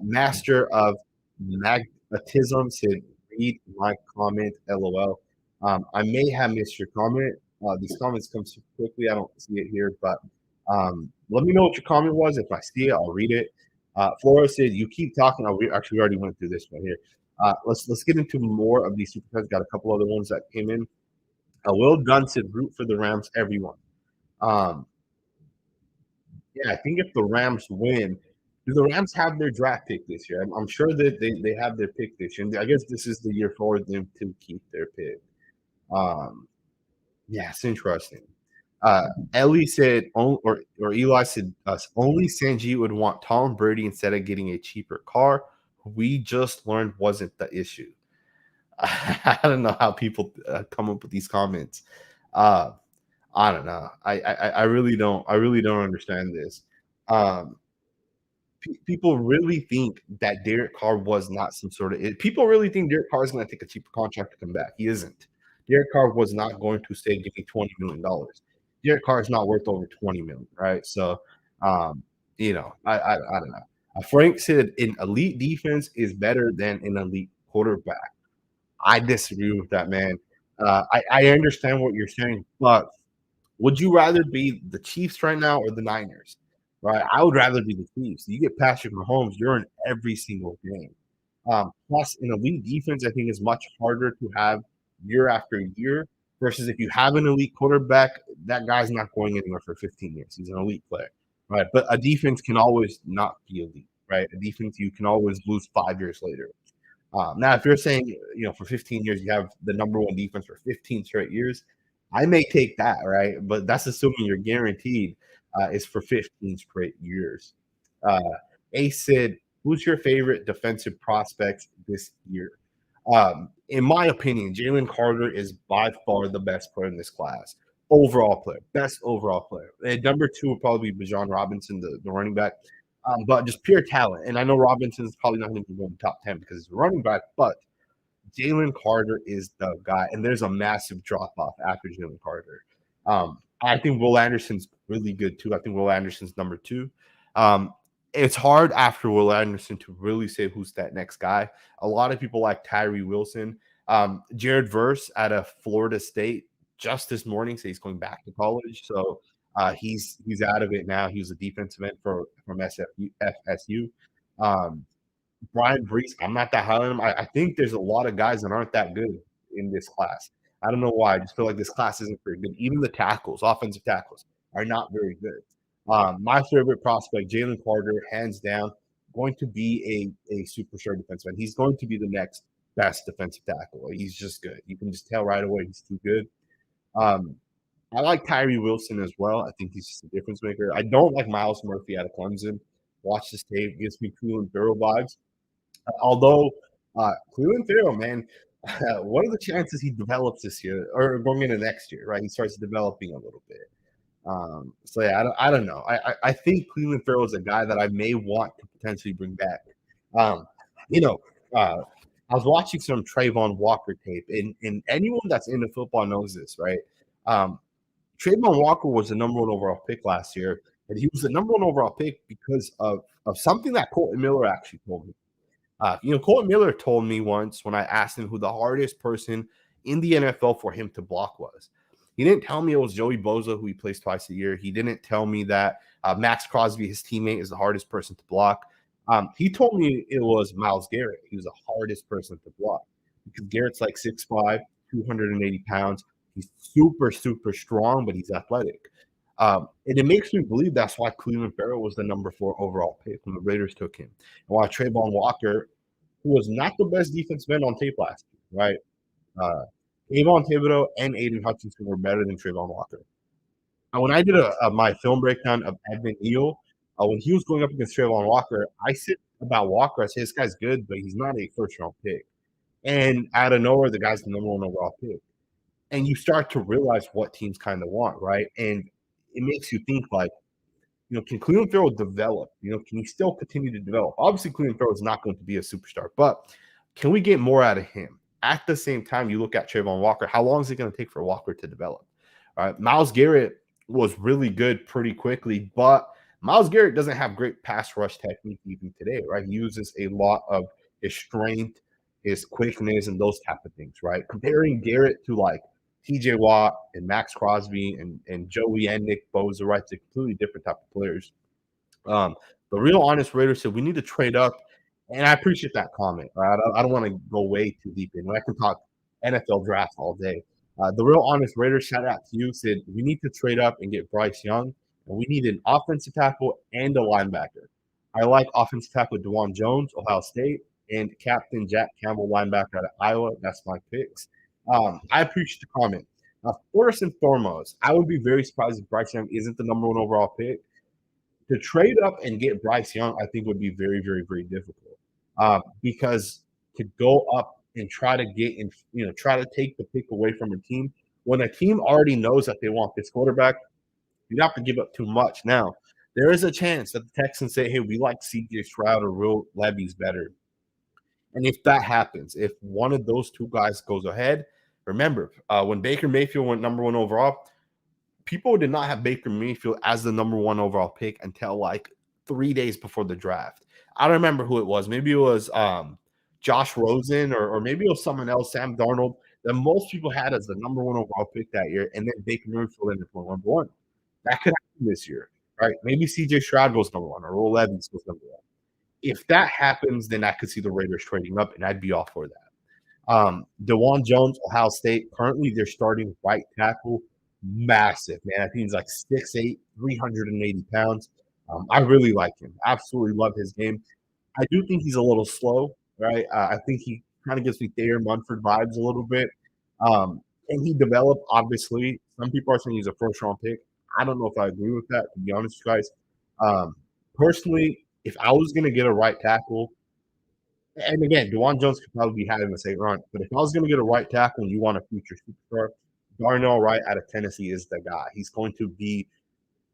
Speaker 1: Master of Magnetism said, read my comment, LOL. I may have missed your comment. These comments come so quickly, I don't see it here, but let me know what your comment was. If I see it, I'll read it. Flora said, you keep talking. We already went through this one here. Let's get into more of these super chats. Got a couple other ones that came in. Will Gunn said, root for the Rams, everyone. Yeah, I think if the Rams win, do the Rams have their draft pick this year? I'm sure that they have their pick this year. And I guess this is the year for them to keep their pick. Yeah, it's interesting. Ellie said, or Eli said, only Sanjay would want Tom Brady instead of getting a cheaper car. We just learned wasn't the issue. I don't know how people come up with these comments. I don't know. I really don't. I really don't understand this. People really think that Derek Carr was not some sort of. People really think Derek Carr is going to take a cheaper contract to come back. He isn't. Derek Carr was not going to say, "Give me $20 million." Derek Carr is not worth over $20 million, right? So, I don't know. Frank said an elite defense is better than an elite quarterback. I disagree with that, man. I understand what you're saying, but would you rather be the Chiefs right now or the Niners? Right? I would rather be the Chiefs. You get Patrick Mahomes, you're in every single game. Plus, an elite defense, I think, is much harder to have year after year versus if you have an elite quarterback, that guy's not going anywhere for 15 years. He's an elite player, right? But a defense can always not be elite, right? A defense you can always lose 5 years later. Now, if you're saying, for 15 years, you have the number one defense for 15 straight years, I may take that, right? But that's assuming you're guaranteed is for 15 straight years. Ace said, who's your favorite defensive prospects this year? In my opinion, Jalen Carter is by far the best player in this class. Overall player, best overall player. And number two would probably be Bijan Robinson, the running back. But just pure talent. And I know Robinson's probably not going to be in the top 10 because he's a running back, but Jalen Carter is the guy, and there's a massive drop off after Jalen Carter. I think Will Anderson's really good too. I think Will Anderson's number two. Um, it's hard after Will Anderson to really say who's that next guy. A lot of people like Tyree Wilson. Jared Verse out of Florida State just this morning said he's going back to college, so he's out of it now. He was a defensive end from FSU. Um, Brian Brees, I'm not that high on him. I think there's a lot of guys that aren't that good in this class. I don't know why. I just feel like this class isn't very good. Even the tackles, offensive tackles, are not very good. My favorite prospect, Jalen Carter, hands down, going to be a superstar defenseman. He's going to be the next best defensive tackle. He's just good. You can just tell right away he's too good. Um, I like Tyree Wilson as well. I think he's just a difference maker. I don't like Miles Murphy out of Clemson. Watch this tape. Gives me Cleveland Farrell vibes. Although Cleveland Farrell, man, what are the chances he develops this year or going into next year? Right, he starts developing a little bit. So yeah, I don't know. I think Cleveland Farrell is a guy that I may want to potentially bring back. Um, you know, I was watching some Trayvon Walker tape, and anyone that's into football knows this, right? Um, Trayvon Walker was the number one overall pick last year, and he was the number one overall pick because of something that Colton Miller actually told me. Colton Miller told me once when I asked him who the hardest person in the NFL for him to block was. He didn't tell me it was Joey Bosa, who he plays twice a year. He didn't tell me that Max Crosby, his teammate, is the hardest person to block. He told me it was Myles Garrett. He was the hardest person to block because Garrett's like 6'5", 280 pounds. He's super, super strong, but he's athletic. And it makes me believe that's why Cleveland Farrell was the number 4 overall pick when the Raiders took him. And while Trayvon Walker, who was not the best defensive end on tape last year, right? Avon Thibodeau and Aiden Hutchinson were better than Trayvon Walker. And when I did my film breakdown of Evan Neal, when he was going up against Trayvon Walker, I said about Walker, I said, this guy's good, but he's not a first-round pick. And out of nowhere, the guy's the number 1 overall pick. And you start to realize what teams kind of want, right? And it makes you think like, can Cleveland Farrell develop? Can he still continue to develop? Obviously, Cleveland Farrell is not going to be a superstar, but can we get more out of him? At the same time, you look at Trayvon Walker. How long is it going to take for Walker to develop? All right, Myles Garrett was really good pretty quickly, but Myles Garrett doesn't have great pass rush technique even today, right? He uses a lot of his strength, his quickness, and those type of things, right? Comparing Garrett to like TJ Watt and Max Crosby and Joey and Nick Bosa, right? They're completely different type of players. The real honest Raider said we need to trade up, and I appreciate that comment. Right? I don't want to go way too deep in. I can talk NFL draft all day. The real honest Raider, shout out to you, said we need to trade up and get Bryce Young, and we need an offensive tackle and a linebacker. I like offensive tackle Dewan Jones, Ohio State, and Captain Jack Campbell, linebacker out of Iowa. That's my picks. I appreciate the comment. First and foremost, I would be very surprised if Bryce Young isn't the number 1 overall pick. To trade up and get Bryce Young, I think would be very, very, very difficult. Because to go up and try to get in, try to take the pick away from a team when a team already knows that they want this quarterback, you have to give up too much. Now, there is a chance that the Texans say, hey, we like CJ Stroud or Will Levy's better. And if that happens, if one of those two guys goes ahead, remember, when Baker Mayfield went number 1 overall, people did not have Baker Mayfield as the number 1 overall pick until like 3 days before the draft. I don't remember who it was. Maybe it was Josh Rosen or maybe it was someone else, Sam Darnold, that most people had as the number 1 overall pick that year. And then Baker Mayfield ended up number 1. That could happen this year, right? Maybe CJ Stroud goes number 1 or Will Levis goes number 1. If that happens, then I could see the Raiders trading up, and I'd be all for that. Dewan Jones, Ohio State, currently they're starting right tackle. Massive, man. I think he's like 6'8", 380 pounds. I really like him. Absolutely love his game. I do think he's a little slow, right? I think he kind of gives me Thayer Munford vibes a little bit. And he developed, obviously. Some people are saying he's a first-round pick. I don't know if I agree with that, to be honest with you guys. Personally, if I was going to get a right tackle, And again, Dewan Jones could probably be having a say run. But if I was going to get a right tackle and you want a future superstar, Darnell Wright out of Tennessee is the guy. He's going to be,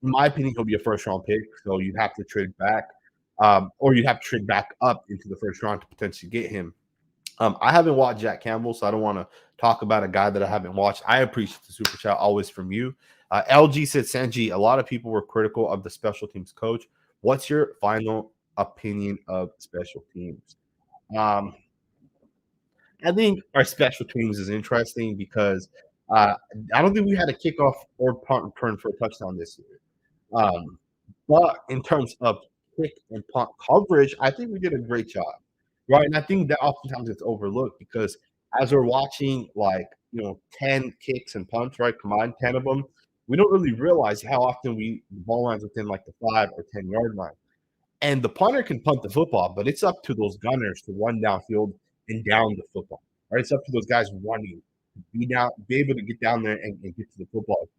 Speaker 1: in my opinion, he'll be a first round pick. So you'd have to trade back, or you'd have to trade back up into the first round to potentially get him. I haven't watched Jack Campbell, so I don't want to talk about a guy that I haven't watched. I appreciate the super chat always from you. LG said, Sanji, a lot of people were critical of the special teams coach. What's your final opinion of special teams? Um, I think our special teams is interesting because uh, I don't think we had a kickoff or punt return for a touchdown this year. Um, but in terms of kick and punt coverage, I think we did a great job, right? And I think that oftentimes it's overlooked because as we're watching, like, 10 kicks and punts, right, combined, 10 of them, we don't really realize how often the ball lines within like the 5 or 10 yard line. And the punter can punt the football, but it's up to those gunners to run downfield and down the football, right? It's up to those guys running, be able to get down there and get to the football.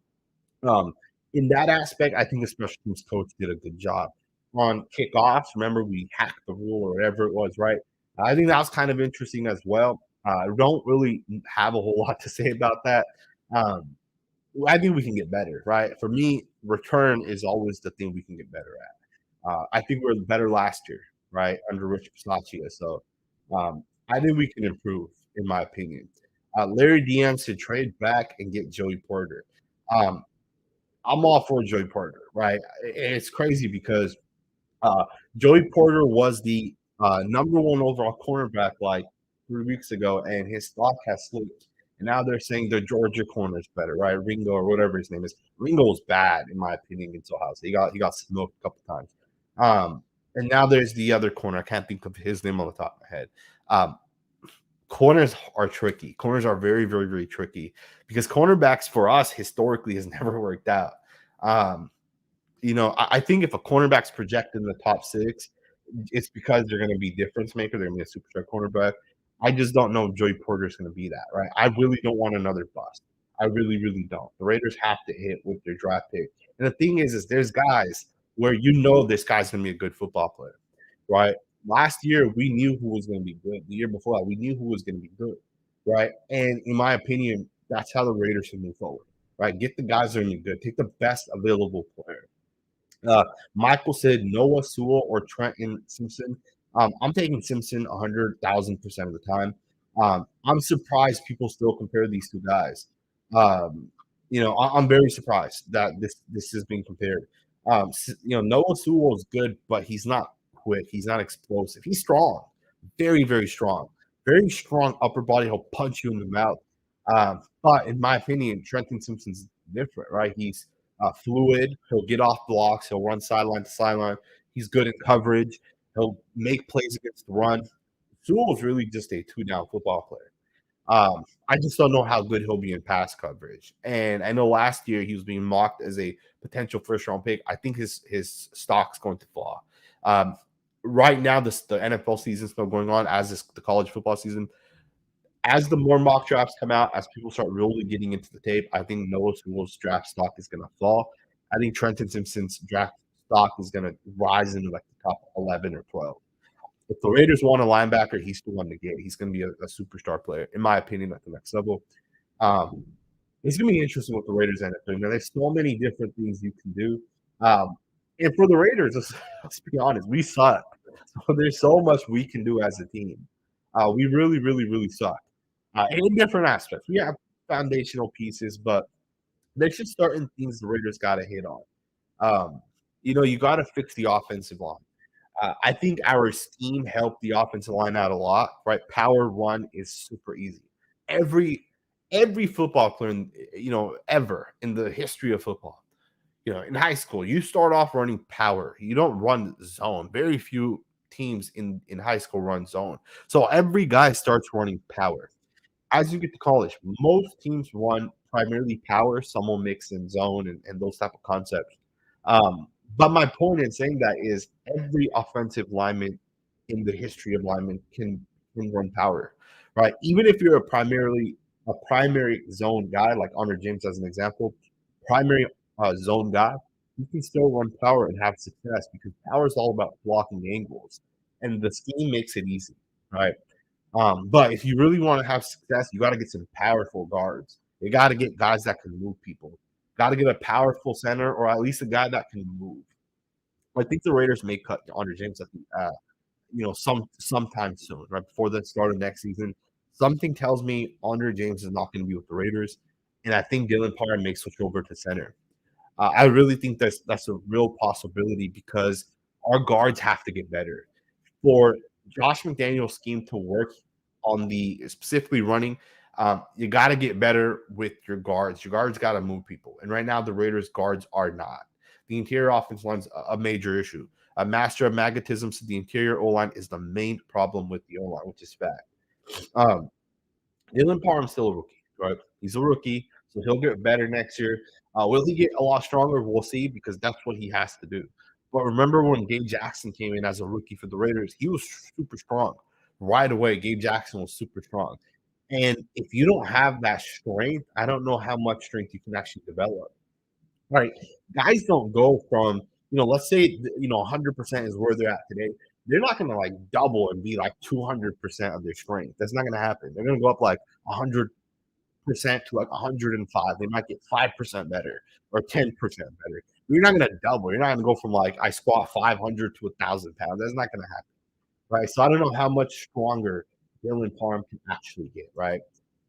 Speaker 1: Um, in that aspect, I think the special teams coach did a good job. On kickoffs, remember we hacked the rule or whatever it was, right? I think that was kind of interesting as well. I don't really have a whole lot to say about that. Um, I think we can get better, right? For me, return is always the thing we can get better at. I think we were better last year, right, under Rich Bisaccia. So I think we can improve, in my opinion. Larry DM should trade back and get Joey Porter. Um, I'm all for Joey Porter, right? It's crazy because uh, Joey Porter was the number one overall cornerback like 3 weeks ago, and his stock has slipped. And now they're saying the Georgia corner is better, right? Ringo or whatever his name is. Ringo was bad, in my opinion, against Ohio State. He got smoked a couple times. And now there's the other corner. I can't think of his name on the top of my head. Um, Corners are tricky. Corners are very, very, very tricky because cornerbacks for us historically has never worked out. Um, I think if a cornerback's projected in the top six, it's because they're going to be difference maker. They're going to be a superstar cornerback. I just don't know if Joey Porter is going to be that, right? I really don't want another bust. I really, really don't. The Raiders have to hit with their draft pick. And the thing is there's guys where this guy's going to be a good football player, right? Last year, we knew who was going to be good. The year before that, we knew who was going to be good, right? And in my opinion, that's how the Raiders should move forward, right? Get the guys that are going to be good. Take the best available player. Michael said Noah Sewell or Trenton Simpson. I'm taking Simpson 100,000% of the time. I'm surprised people still compare these two guys. I'm very surprised that this is being compared. Noah Sewell is good, but he's not quick. He's not explosive. He's strong, very, very strong upper body. He'll punch you in the mouth. But in my opinion, Trenton Simpson's different, right? He's fluid. He'll get off blocks. He'll run sideline to sideline. He's good in coverage. He'll make plays against the run. Sewell is really just a two-down football player. I just don't know how good he'll be in pass coverage. And I know last year he was being mocked as a potential first-round pick. I think his stock's going to fall. Right now, the NFL season is still going on, as is the college football season. As the more mock drafts come out, as people start really getting into the tape, I think Noah Sewell's draft stock is going to fall. I think Trenton Simpson's draft stock is going to rise into like the top 11 or 12. If the Raiders want a linebacker, he's the one to get. He's going to be a superstar player, in my opinion, at the next level. Um, it's going to be interesting what the Raiders end up doing. Now, there's so many different things you can do. And for the Raiders, let's be honest, we suck. So there's so much we can do as a team. We really, really, really suck. In different aspects. We have foundational pieces, but there's just certain things the Raiders got to hit on. You got to fix the offensive line. I think our scheme helped the offensive line out a lot, right? Power run is super easy. Every football player, ever in the history of football, in high school, you start off running power. You don't run zone. Very few teams in high school run zone. So every guy starts running power. As you get to college, most teams run primarily power. Some will mix in zone and those type of concepts. But my point in saying that is every offensive lineman in the history of linemen can run power, right? Even if you're a primary zone guy, like Honor James as an example, primary zone guy, you can still run power and have success because power is all about blocking angles, and the scheme makes it easy, right? But if you really want to have success, you got to get some powerful guards. You got to get guys that can move people. Got to get a powerful center, or at least a guy that can move. I think the Raiders may cut Andre James at the sometime soon, right before the start of next season. Something tells me Andre James is not going to be with the Raiders, and I think Dylan Parr may switch over to center. I really think that's a real possibility because our guards have to get better for Josh McDaniel's scheme to work on the specifically running. You got to get better with your guards. Your guards got to move people, and right now the Raiders guards are not. The interior offense line's a major issue. A master of magnetism, so the interior O line is the main problem with the O line, which is fact. Um, Dylan Parham's still a rookie, right? He's a rookie, so he'll get better next year. Will he get a lot stronger? We'll see because that's what he has to do. But remember when Gabe Jackson came in as a rookie for the Raiders, he was super strong right away. Gabe Jackson was super strong. And if you don't have that strength, I don't know how much strength you can actually develop. Right. Guys don't go from, let's say, 100% is where they're at today. They're not going to like double and be like 200% of their strength. That's not going to happen. They're going to go up like 100% to like 105. They might get 5% better or 10% better. You're not going to double. You're not going to go from like I squat 500 to 1,000 pounds. That's not going to happen. Right. So I don't know how much stronger Dylan Parham can actually get. Right.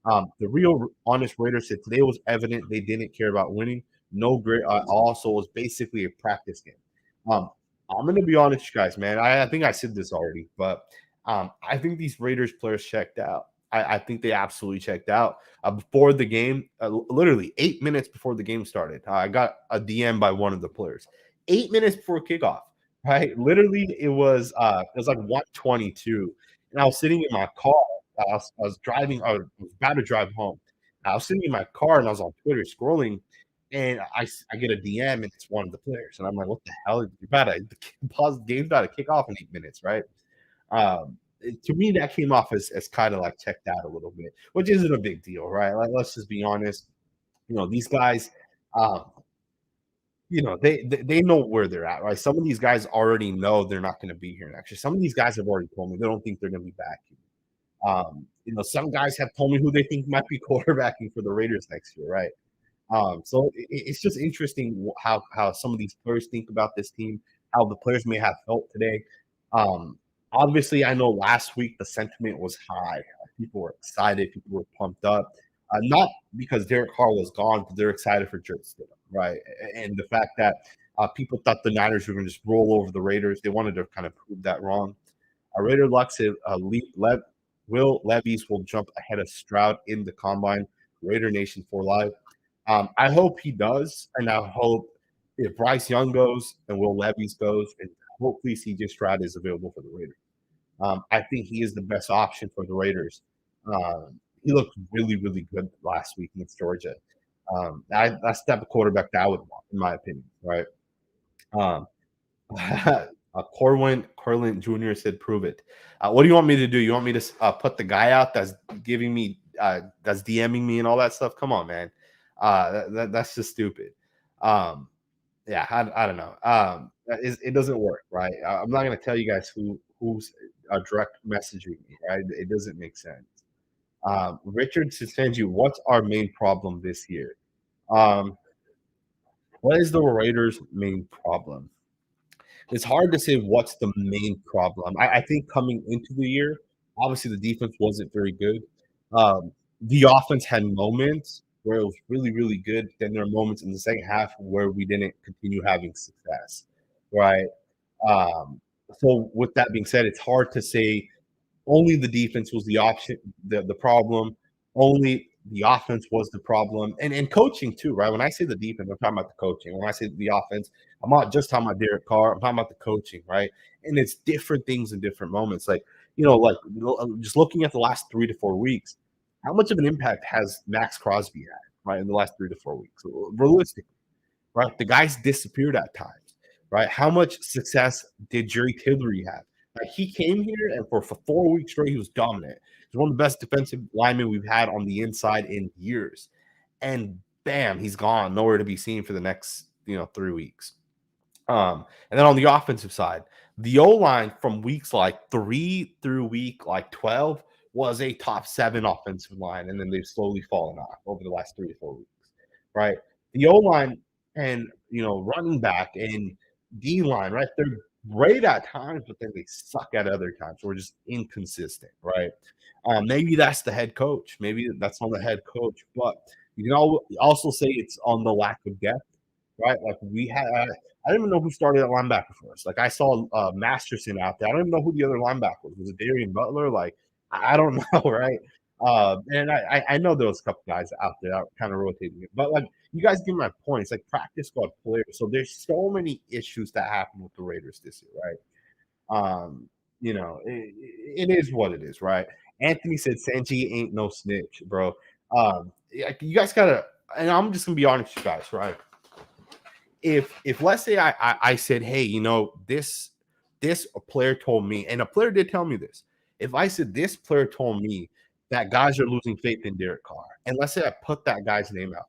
Speaker 1: The real honest Raiders said today was evident they didn't care about winning. No great. Also, was basically a practice game. Um, I'm gonna be honest, you guys, man. I think I said this already, but I think these Raiders players checked out. I think they absolutely checked out before the game. Literally 8 minutes before the game started, I got a DM by one of the players. 8 minutes before kickoff, right? Literally, it was like 1:22, and I was sitting in my car. I was driving. I was about to drive home. I was sitting in my car and I was on Twitter scrolling, and I get a DM and it's one of the players, and I'm like, "What the hell? You about to pause the game's about to kick off in 8 minutes, right?" To me, that came off as kind of like checked out a little bit, which isn't a big deal, right? Like, let's just be honest. These guys, um, they know where they're at, right? Some of these guys already know they're not going to be here next year. Some of these guys have already told me they don't think they're going to be back here. Some guys have told me who they think might be quarterbacking for the Raiders next year, right? So it's just interesting how some of these players think about this team, how the players may have felt today. Um, Obviously, I know last week the sentiment was high. People were excited, people were pumped up. Not because Derek Carr was gone, but they're excited for Jarrett Stidham, right? And the fact that people thought the Niners were going to just roll over the Raiders, they wanted to kind of prove that wrong. Raider Luck said Will Levis will jump ahead of Stroud in the combine. Raider Nation for life. I hope he does, and I hope if Bryce Young goes and Will Levis goes, and hopefully CJ Stroud is available for the Raiders. I think he is the best option for the Raiders. He looked really, really good last week against Georgia. That's the type of quarterback that I would want, in my opinion, right? Um, Corwin Jr. said, "Prove it." What do you want me to do? You want me to put the guy out that's giving me, that's DMing me and all that stuff? Come on, man. That's just stupid. Um, yeah, I don't know. It doesn't work, right? I'm not gonna tell you guys who's direct messaging me, right? It doesn't make sense. Richard sends you. What's our main problem this year? Um, what is the Raiders' main problem? It's hard to say what's the main problem. I think coming into the year, obviously the defense wasn't very good. The offense had moments where it was really, really good. Then there are moments in the second half where we didn't continue having success, right? Um, so with that being said, it's hard to say only the defense was the option, the problem. Only the offense was the problem, and coaching too, right? When I say the defense, I'm talking about the coaching. When I say the offense, I'm not just talking about Derek Carr. I'm talking about the coaching, right? And it's different things in different moments. Like just looking at the last 3 to 4 weeks, how much of an impact has Max Crosby had, right, in the last 3 to 4 weeks? Realistically, right? The guys disappeared at times, right? How much success did Jerry Tillery have? Like he came here and for 4 weeks straight, he was dominant. He's one of the best defensive linemen we've had on the inside in years. And bam, he's gone, nowhere to be seen for the next 3 weeks. And then on the offensive side, The O line from weeks like 3 through week like 12 was a top 7 offensive line, and then they've slowly fallen off over the last 3 to 4 weeks, right? The O line and running back and D line, right? They're great at times, but then they suck at other times. We're just inconsistent, right? Maybe that's the head coach. Maybe that's on the head coach, but you can also say it's on the lack of depth, right? Like we had, I don't even know who started at linebacker for us. Like I saw Masterson out there. I don't even know who the other linebacker was. Was it Darian Butler? Like I don't know, right? And I know there was a couple guys out there that kind of rotating it, but like you guys get my point. It's like practice squad players. So there's so many issues that happen with the Raiders this year, right? It is what it is, right? Anthony said Sanji ain't no snitch, bro. You guys gotta, and I'm just gonna be honest, with you guys, right? If let's say I said, hey, this player told me, and a player did tell me this. If I said this player told me that guys are losing faith in Derek Carr, and let's say I put that guy's name out,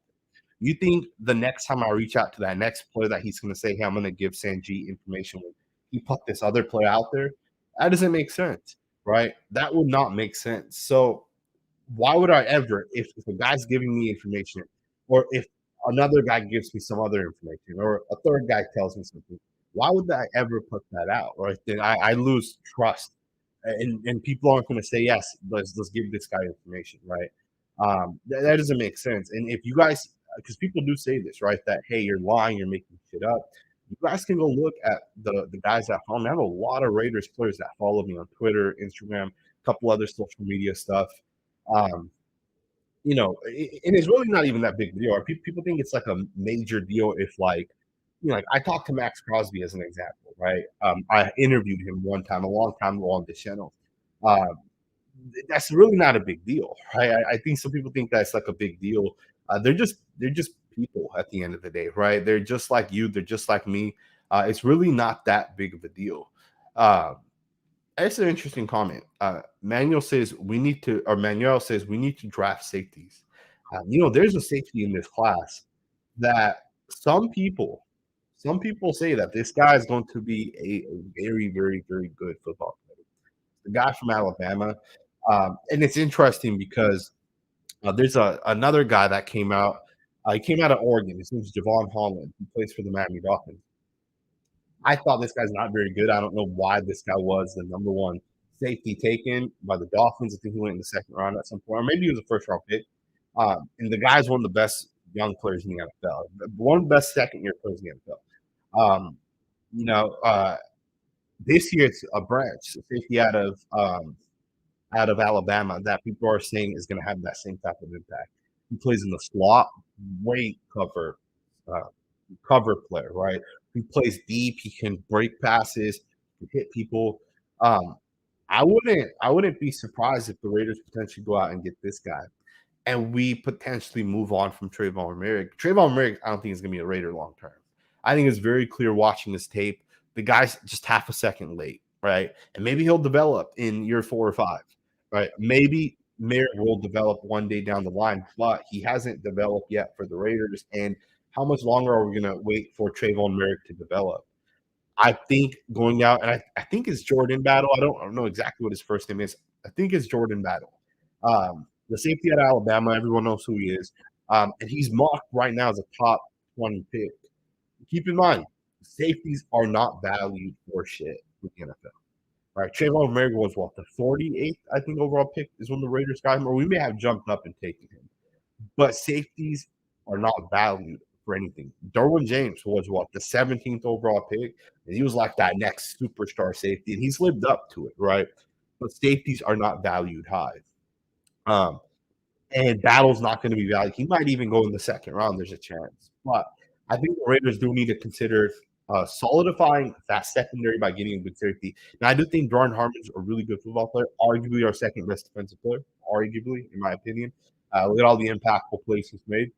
Speaker 1: you think the next time I reach out to that next player that he's going to say, hey, I'm going to give Sanji information when he put this other player out there? That doesn't make sense, right? That would not make sense. So why would I ever, if a guy's giving me information, or if another guy gives me some other information, or a third guy tells me something, why would I ever put that out? Right? Then I lose trust, and people aren't going to say yes. Let's give this guy information, right? That doesn't make sense. And if you guys, because people do say this, right? That hey, you're lying, you're making shit up. You guys can go look at the guys that follow me. I have a lot of Raiders players that follow me on Twitter, Instagram, a couple other social media stuff. Um, and it's really not even that big deal. Or people think it's like a major deal if like, like I talked to Max Crosby as an example, right? I interviewed him one time, a long time ago on the channel. Uh, that's really not a big deal, right? I think some people think that's like a big deal. They're just people at the end of the day, right? They're just like you. They're just like me. It's really not that big of a deal. Uh, that's an interesting comment. Manuel says we need to draft safeties. There's a safety in this class that some people say that this guy is going to be a very, very, very good football player. The guy from Alabama, and it's interesting because there's another guy that came out. He came out of Oregon. His name's Javon Holland. He plays for the Miami Dolphins. I thought this guy's not very good. I don't know why this guy was the number one safety taken by the Dolphins. I think he went in the second round at some point, or maybe he was a first round pick. And the guy's one of the best young players in the NFL, one of the best second year players in the NFL. You know, uh, this year it's a branch, a safety out of Alabama that people are saying is going to have that same type of impact. He plays in the slot, great uh, cover player, right? He plays deep. He can break passes, he can hit people. Um, I wouldn't be surprised if the Raiders potentially go out and get this guy, and we potentially move on from Trayvon Merrick. Trayvon Merrick, I don't think is going to be a Raider long term. I think it's very clear watching this tape. The guy's just half a second late, right? And maybe he'll develop in year 4 or 5, right? Maybe Merrick will develop one day down the line, but he hasn't developed yet for the Raiders. And how much longer are we going to wait for Trayvon Merrick to develop? I think going out, and I think it's Jordan Battle. I don't know exactly what his first name is. I think it's Jordan Battle. The safety at Alabama, everyone knows who he is. And he's mocked right now as a top 20 pick. Keep in mind, safeties are not valued for shit in the NFL. Right? Trayvon Merrick was what, the 48th, I think, overall pick is when the Raiders got him, or we may have jumped up and taken him. But safeties are not valued for anything. Derwin James was what, the 17th overall pick, and he was like that next superstar safety, and he's lived up to it, right? But safeties are not valued high. Um, and Battle's not going to be valued. He might even go in the second round. There's a chance, but I think the Raiders do need to consider solidifying that secondary by getting a good safety. Now, I do think Jordan Harmon's a really good football player, arguably our second best defensive player, arguably, in my opinion. Look at all the impactful plays he's made.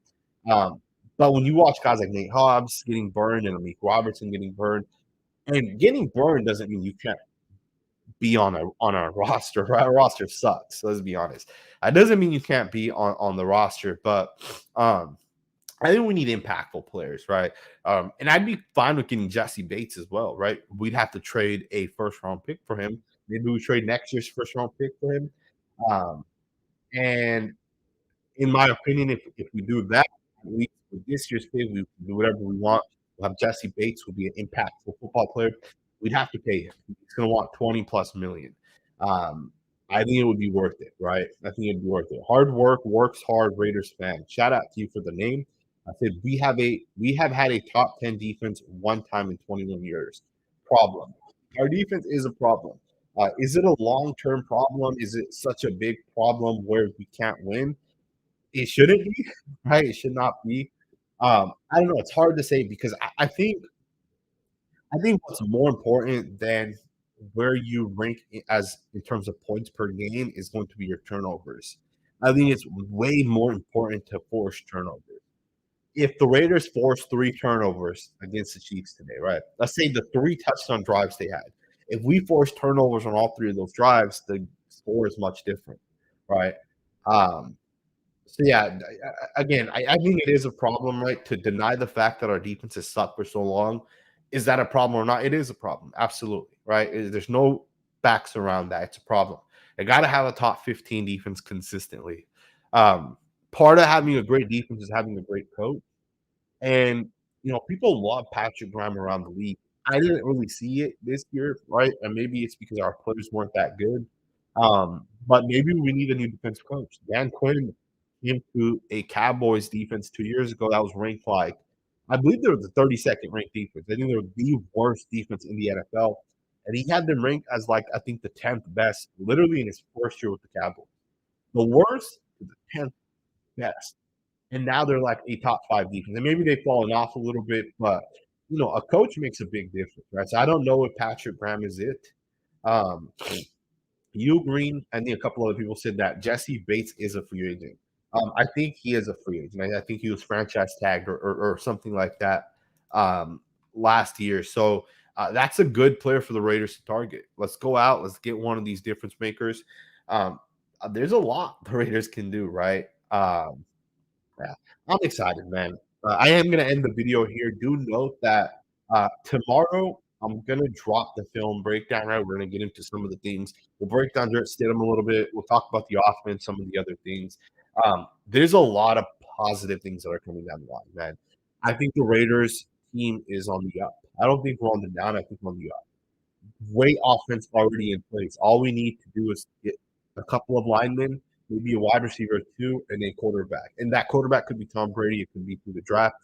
Speaker 1: But when you watch guys like Nate Hobbs getting burned and Amik Robertson getting burned, and getting burned doesn't mean you can't be on our roster. Right? Our roster sucks. Let's be honest. That doesn't mean you can't be on the roster, but I think we need impactful players, right? And I'd be fine with getting Jesse Bates as well, right? We'd have to trade a first round pick for him. Maybe we trade next year's first round pick for him. Um, and in my opinion, if we do that, at least with this year's pick, we can do whatever we want. We'll have Jesse Bates, who'll be an impactful football player. We'd have to pay him. He's going to want 20 plus million. Um, I think it would be worth it, right? I think it'd be worth it. Hard work, works hard, Raiders fan. Shout out to you for the name. I said we have had a top 10 defense one time in 21 years. Problem. Our defense is a problem. Is it a long term problem? Is it such a big problem where we can't win? It shouldn't be, right? It should not be. I don't know. It's hard to say because I think what's more important than where you rank as in terms of points per game is going to be your turnovers. I think it's way more important to force turnovers. If the Raiders force 3 turnovers against the Chiefs today, right? Let's say the 3 touchdown drives they had. If we force turnovers on all 3 of those drives, the score is much different, right? Um, so yeah, again, I think it is a problem, right? To deny the fact that our defense has sucked for so long, is that a problem or not? It is a problem, absolutely, right? There's no backs around that. It's a problem. I got to have a top 15 defense consistently. Part of having a great defense is having a great coach. And, people love Patrick Graham around the league. I didn't really see it this year, right? And maybe it's because our players weren't that good. But maybe we need a new defensive coach. Dan Quinn came to a Cowboys defense 2 years ago that was ranked like, I believe they were the 32nd ranked defense. I think they were the worst defense in the NFL. And he had them ranked as like, I think the 10th best, literally in his first year with the Cowboys. The worst to the 10th best. And now they're like a top 5 defense. And maybe they've fallen off a little bit, but a coach makes a big difference, right? So I don't know if Patrick Graham is it. Um, you Green, I think a couple other people said that Jesse Bates is a free agent. I think he is a free agent. I think he was franchise tagged or something like that last year. So that's a good player for the Raiders to target. Let's go out. Let's get one of these difference makers. There's a lot the Raiders can do, right? Yeah, I'm excited, man. I am gonna end the video here. Do note that tomorrow I'm gonna drop the film breakdown. Right, we're gonna get into some of the things. We'll break down Jarrett Stidham a little bit. We'll talk about the offense, some of the other things. There's a lot of positive things that are coming down the line, man. I think the Raiders team is on the up. I don't think we're on the down. I think we're on the up. Great offense already in place. All we need to do is get a couple of linemen, maybe a wide receiver or 2, and a quarterback. And that quarterback could be Tom Brady. It could be through the draft.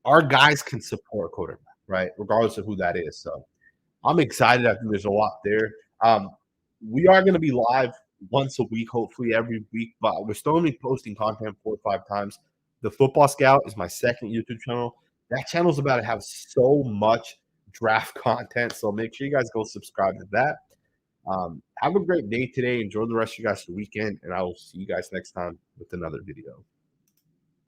Speaker 1: Our guys can support a quarterback, right? Regardless of who that is. So I'm excited. I think there's a lot there. We are going to be live once a week, hopefully every week, but we're still going to be posting content 4 or 5 times. The Football Scout is my second YouTube channel. That channel is about to have so much draft content, so make sure you guys go subscribe to that. Have a great day today. Enjoy the rest of you guys' weekend, and I will see you guys next time with another video.